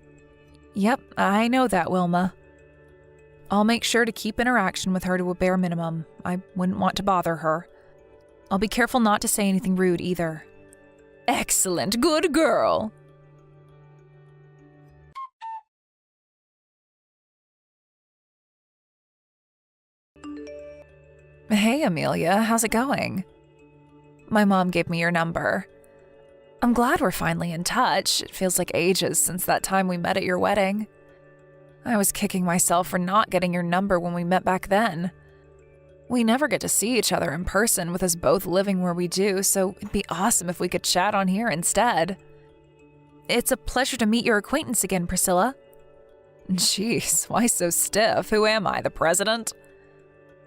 Yep, I know that, Wilma. I'll make sure to keep interaction with her to a bare minimum. I wouldn't want to bother her. I'll be careful not to say anything rude either. Excellent, good girl. Hey, Amelia, how's it going? My mom gave me your number. I'm glad we're finally in touch. It feels like ages since that time we met at your wedding. I was kicking myself for not getting your number when we met back then. We never get to see each other in person with us both living where we do, so it'd be awesome if we could chat on here instead. It's a pleasure to meet your acquaintance again, Priscilla. Jeez, why so stiff? Who am I, the president?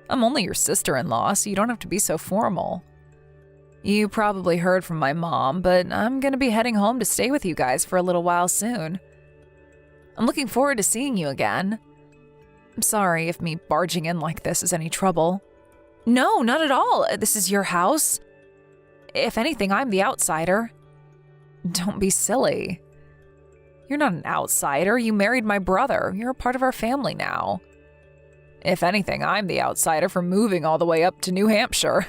I'm only your sister-in-law, so you don't have to be so formal. You probably heard from my mom, but I'm gonna be heading home to stay with you guys for a little while soon. I'm looking forward to seeing you again. I'm sorry if me barging in like this is any trouble. No, not at all. This is your house. If anything, I'm the outsider. Don't be silly. You're not an outsider. You married my brother. You're a part of our family now. If anything, I'm the outsider for moving all the way up to New Hampshire.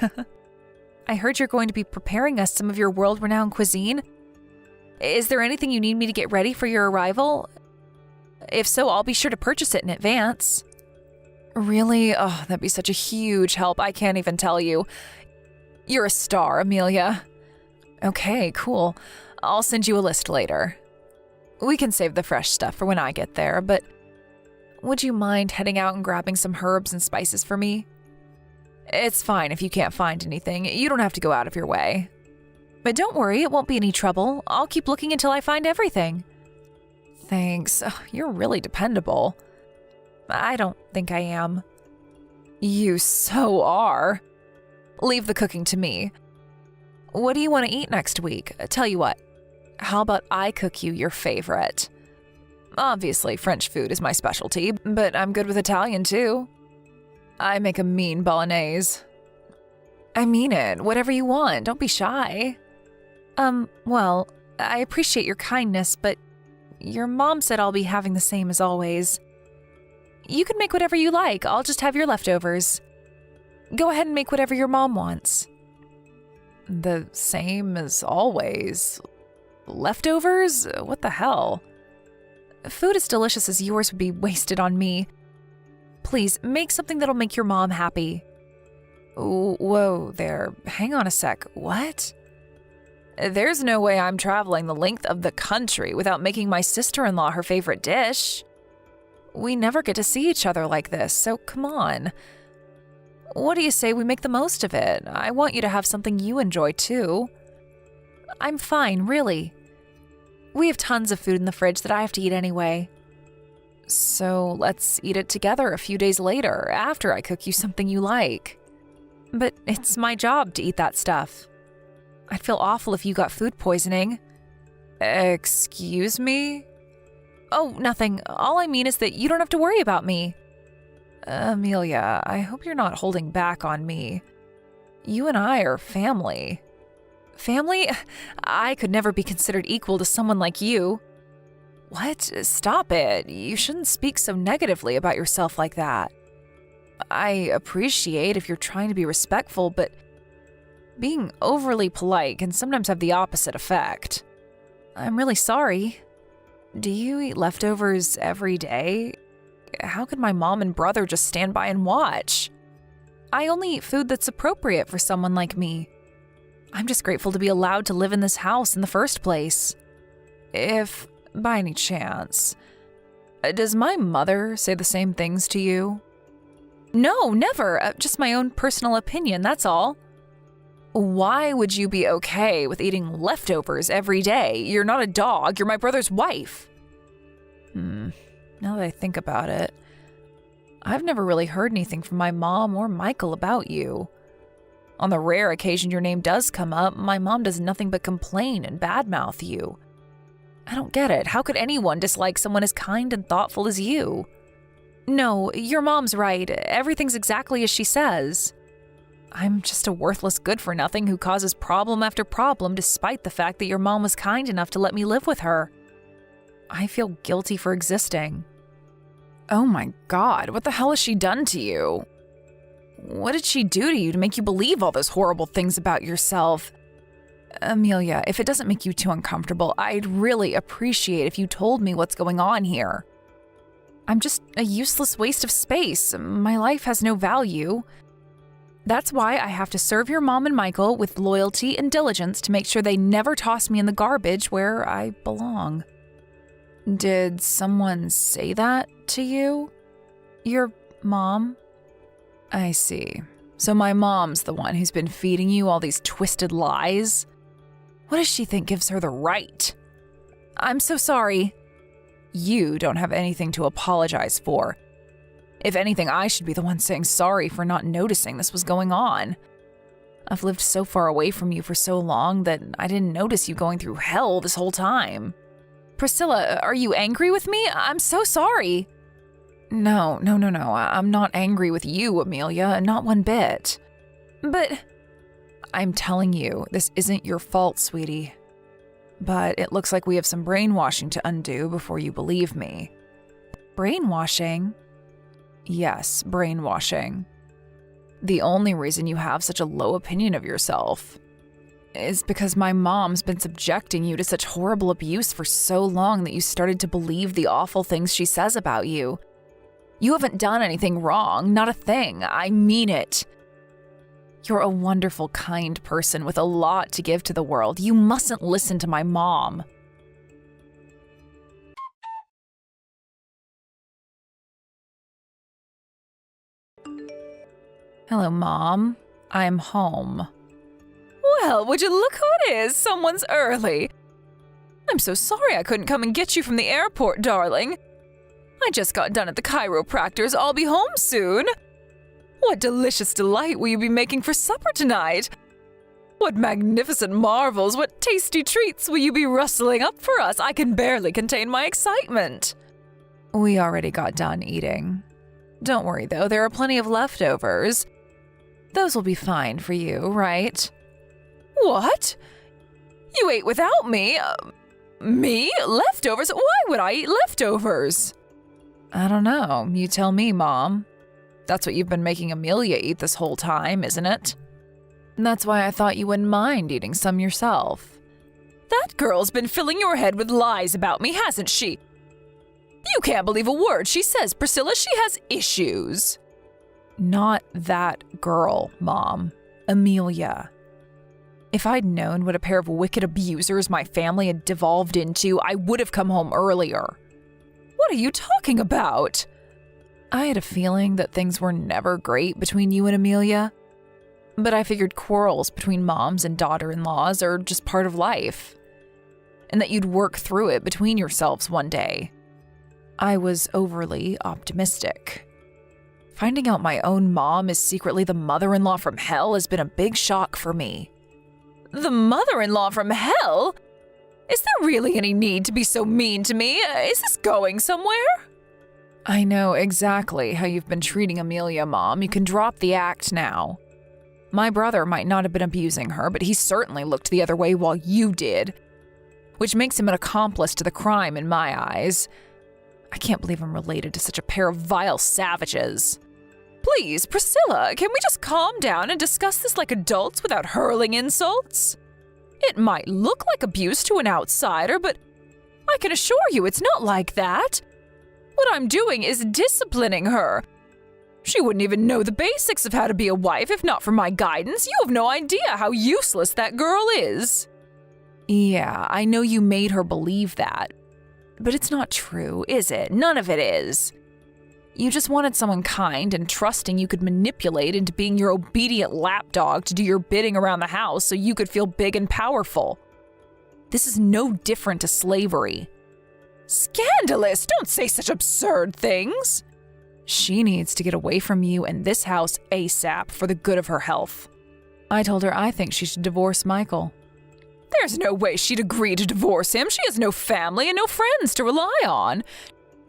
I heard you're going to be preparing us some of your world-renowned cuisine. Is there anything you need me to get ready for your arrival? If so, I'll be sure to purchase it in advance. Really? Oh, that'd be such a huge help. I can't even tell you. You're a star, Amelia. Okay, cool. I'll send you a list later. We can save the fresh stuff for when I get there, but would you mind heading out and grabbing some herbs and spices for me? It's fine if you can't find anything. You don't have to go out of your way. But don't worry, it won't be any trouble. I'll keep looking until I find everything. Thanks. Oh, you're really dependable. I don't think I am. You so are. Leave the cooking to me. What do you want to eat next week? Tell you what, how about I cook you your favorite? Obviously, French food is my specialty, but I'm good with Italian too. I make a mean bolognese. I mean it. Whatever you want. Don't be shy. Well, I appreciate your kindness, but your mom said I'll be having the same as always. You can make whatever you like. I'll just have your leftovers. Go ahead and make whatever your mom wants. The same as always? Leftovers? What the hell? Food as delicious as yours would be wasted on me. Please, make something that'll make your mom happy. Whoa there. Hang on a sec. What? There's no way I'm traveling the length of the country without making my sister-in-law her favorite dish. We never get to see each other like this, so come on. What do you say we make the most of it? I want you to have something you enjoy too. I'm fine, really. We have tons of food in the fridge that I have to eat anyway. So let's eat it together a few days later, after I cook you something you like. But it's my job to eat that stuff. I'd feel awful if you got food poisoning. Excuse me? Oh, nothing. All I mean is that you don't have to worry about me. Amelia, I hope you're not holding back on me. You and I are family. Family? I could never be considered equal to someone like you. What? Stop it. You shouldn't speak so negatively about yourself like that. I appreciate if you're trying to be respectful, but being overly polite can sometimes have the opposite effect. I'm really sorry. Do you eat leftovers every day? How could my mom and brother just stand by and watch? I only eat food that's appropriate for someone like me. I'm just grateful to be allowed to live in this house in the first place. If, by any chance, does my mother say the same things to you? No, never. Just my own personal opinion, that's all. Why would you be okay with eating leftovers every day? You're not a dog, you're my brother's wife. Now that I think about it, I've never really heard anything from my mom or Michael about you. On the rare occasion your name does come up, my mom does nothing but complain and badmouth you. I don't get it. How could anyone dislike someone as kind and thoughtful as you? No, your mom's right. Everything's exactly as she says. I'm just a worthless good-for-nothing who causes problem after problem despite the fact that your mom was kind enough to let me live with her. I feel guilty for existing. Oh my God, what the hell has she done to you? What did she do to you to make you believe all those horrible things about yourself? Amelia, if it doesn't make you too uncomfortable, I'd really appreciate if you told me what's going on here. I'm just a useless waste of space. My life has no value. That's why I have to serve your mom and Michael with loyalty and diligence to make sure they never toss me in the garbage where I belong. Did someone say that to you? Your mom? I see. So my mom's the one who's been feeding you all these twisted lies? What does she think gives her the right? I'm so sorry. You don't have anything to apologize for. If anything, I should be the one saying sorry for not noticing this was going on. I've lived so far away from you for so long that I didn't notice you going through hell this whole time. Priscilla, are you angry with me? I'm so sorry. No. I'm not angry with you, Amelia, not one bit. But I'm telling you, this isn't your fault, sweetie. But it looks like we have some brainwashing to undo before you believe me. Brainwashing? Yes, brainwashing. The only reason you have such a low opinion of yourself is because my mom's been subjecting you to such horrible abuse for so long that you started to believe the awful things she says about you. You haven't done anything wrong, not a thing. I mean it. You're a wonderful, kind person with a lot to give to the world. You mustn't listen to my mom. Hello, Mom. I'm home. Well, would you look who it is? Someone's early. I'm so sorry I couldn't come and get you from the airport, darling. I just got done at the chiropractor's. I'll be home soon. What delicious delight will you be making for supper tonight? What magnificent marvels, what tasty treats will you be rustling up for us? I can barely contain my excitement. We already got done eating. Don't worry, though, there are plenty of leftovers. Those will be fine for you, right? What? You ate without me? Me? Leftovers? Why would I eat leftovers? I don't know. You tell me, Mom. That's what you've been making Amelia eat this whole time, isn't it? And that's why I thought you wouldn't mind eating some yourself. That girl's been filling your head with lies about me, hasn't she? You can't believe a word she says, Priscilla. She has issues. Not that girl, Mom. Amelia. If I'd known what a pair of wicked abusers my family had devolved into, I would have come home earlier. What are you talking about? I had a feeling that things were never great between you and Amelia, but I figured quarrels between moms and daughter-in-laws are just part of life, and that you'd work through it between yourselves one day. I was overly optimistic. Finding out my own mom is secretly the mother-in-law from hell has been a big shock for me. The mother-in-law from hell? Is there really any need to be so mean to me? Is this going somewhere? I know exactly how you've been treating Amelia, Mom. You can drop the act now. My brother might not have been abusing her, but he certainly looked the other way while you did, which makes him an accomplice to the crime in my eyes. I can't believe I'm related to such a pair of vile savages. Please, Priscilla, can we just calm down and discuss this like adults without hurling insults? It might look like abuse to an outsider, but I can assure you it's not like that. What I'm doing is disciplining her. She wouldn't even know the basics of how to be a wife if not for my guidance. You have no idea how useless that girl is. Yeah, I know you made her believe that. But it's not true, is it? None of it is. You just wanted someone kind and trusting you could manipulate into being your obedient lapdog to do your bidding around the house so you could feel big and powerful. This is no different to slavery. Scandalous! Don't say such absurd things! She needs to get away from you and this house ASAP for the good of her health. I told her I think she should divorce Michael. There's no way she'd agree to divorce him. She has no family and no friends to rely on.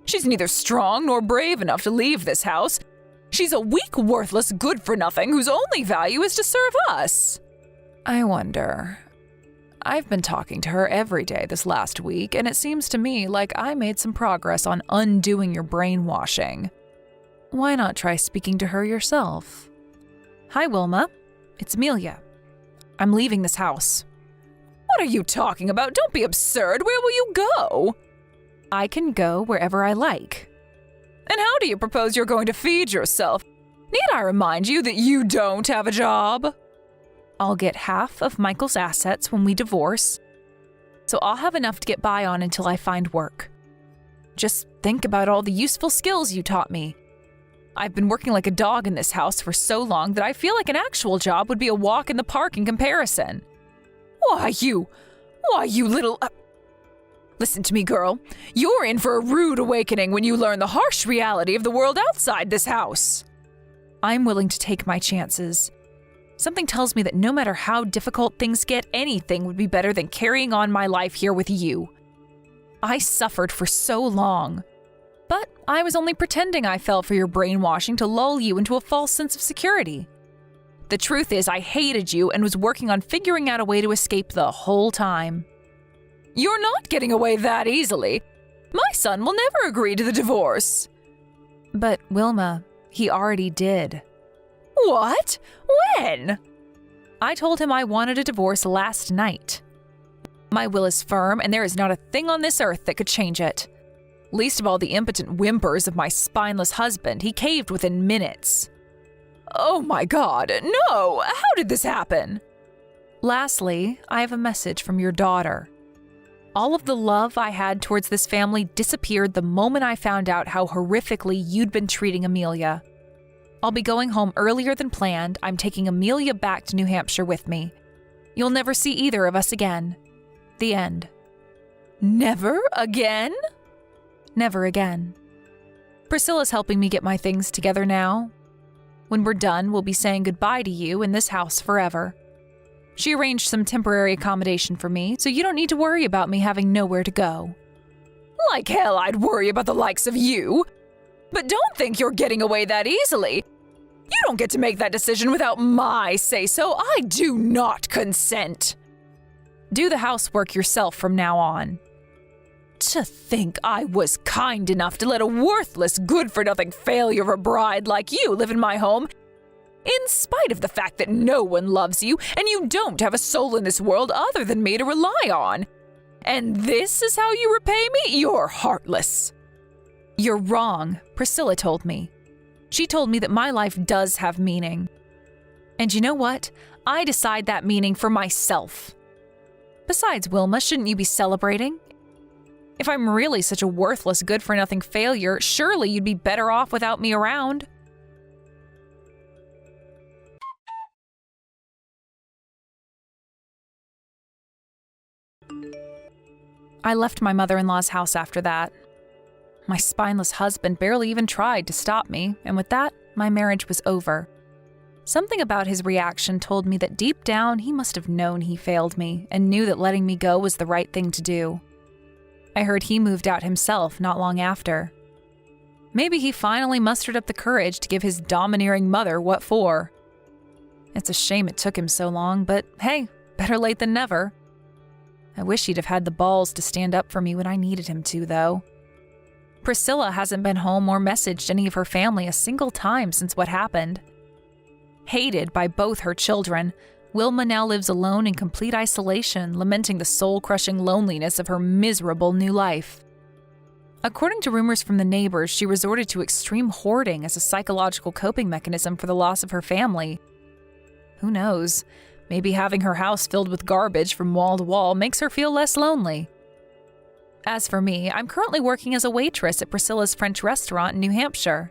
She's neither strong nor brave enough to leave this house. She's a weak, worthless, good-for-nothing whose only value is to serve us. I wonder. I've been talking to her every day this last week, and it seems to me like I made some progress on undoing your brainwashing. Why not try speaking to her yourself? Hi, Wilma. It's Amelia. I'm leaving this house. What are you talking about? Don't be absurd. Where will you go? I can go wherever I like. And how do you propose you're going to feed yourself? Need I remind you that you don't have a job? I'll get half of Michael's assets when we divorce, so I'll have enough to get by on until I find work. Just think about all the useful skills you taught me. I've been working like a dog in this house for so long that I feel like an actual job would be a walk in the park in comparison. Why, you little... Listen to me, girl. You're in for a rude awakening when you learn the harsh reality of the world outside this house. I'm willing to take my chances. Something tells me that no matter how difficult things get, anything would be better than carrying on my life here with you. I suffered for so long. But I was only pretending I fell for your brainwashing to lull you into a false sense of security. The truth is, I hated you and was working on figuring out a way to escape the whole time. You're not getting away that easily. My son will never agree to the divorce. But, Wilma, he already did. What? When? I told him I wanted a divorce last night. My will is firm, and there is not a thing on this earth that could change it. Least of all the impotent whimpers of my spineless husband, he caved within minutes. Oh my God, no! How did this happen? Lastly, I have a message from your daughter. All of the love I had towards this family disappeared the moment I found out how horrifically you'd been treating Amelia. I'll be going home earlier than planned. I'm taking Amelia back to New Hampshire with me. You'll never see either of us again. The end. Never again? Never again. Priscilla's helping me get my things together now. When we're done, we'll be saying goodbye to you in this house forever. She arranged some temporary accommodation for me, so you don't need to worry about me having nowhere to go. Like hell I'd worry about the likes of you. But don't think you're getting away that easily. You don't get to make that decision without my say-so. I do not consent. Do the housework yourself from now on. To think I was kind enough to let a worthless, good-for-nothing failure of a bride like you live in my home, in spite of the fact that no one loves you and you don't have a soul in this world other than me to rely on. And this is how you repay me? You're heartless. You're wrong, Priscilla told me. She told me that my life does have meaning. And you know what? I decide that meaning for myself. Besides, Wilma, shouldn't you be celebrating? If I'm really such a worthless, good-for-nothing failure, surely you'd be better off without me around. I left my mother-in-law's house after that. My spineless husband barely even tried to stop me, and with that, my marriage was over. Something about his reaction told me that deep down he must have known he failed me and knew that letting me go was the right thing to do. I heard he moved out himself not long after. Maybe he finally mustered up the courage to give his domineering mother what for. It's a shame it took him so long, but hey, better late than never. I wish he'd have had the balls to stand up for me when I needed him to, though. Priscilla hasn't been home or messaged any of her family a single time since what happened. Hated by both her children, Wilma now lives alone in complete isolation, lamenting the soul-crushing loneliness of her miserable new life. According to rumors from the neighbors, she resorted to extreme hoarding as a psychological coping mechanism for the loss of her family. Who knows? Maybe having her house filled with garbage from wall to wall makes her feel less lonely. As for me, I'm currently working as a waitress at Priscilla's French restaurant in New Hampshire.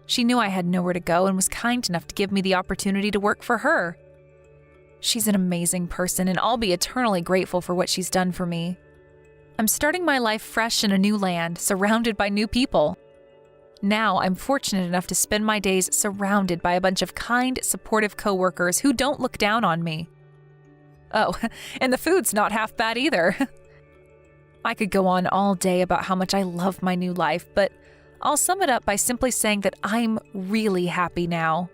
She knew I had nowhere to go and was kind enough to give me the opportunity to work for her. She's an amazing person, and I'll be eternally grateful for what she's done for me. I'm starting my life fresh in a new land, surrounded by new people. Now I'm fortunate enough to spend my days surrounded by a bunch of kind, supportive coworkers who don't look down on me. Oh, and the food's not half bad either. I could go on all day about how much I love my new life, but I'll sum it up by simply saying that I'm really happy now.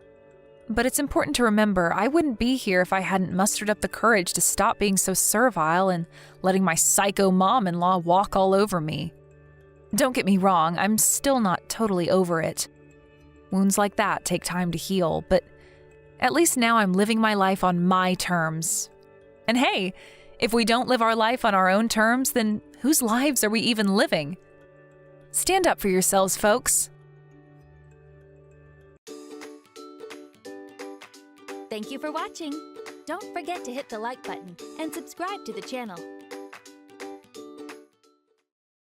But it's important to remember I wouldn't be here if I hadn't mustered up the courage to stop being so servile and letting my psycho mom-in-law walk all over me. Don't get me wrong, I'm still not totally over it. Wounds like that take time to heal, but at least now I'm living my life on my terms. And hey, if we don't live our life on our own terms, then whose lives are we even living? Stand up for yourselves, folks. Thank you for watching. Don't forget to hit the like button and subscribe to the channel.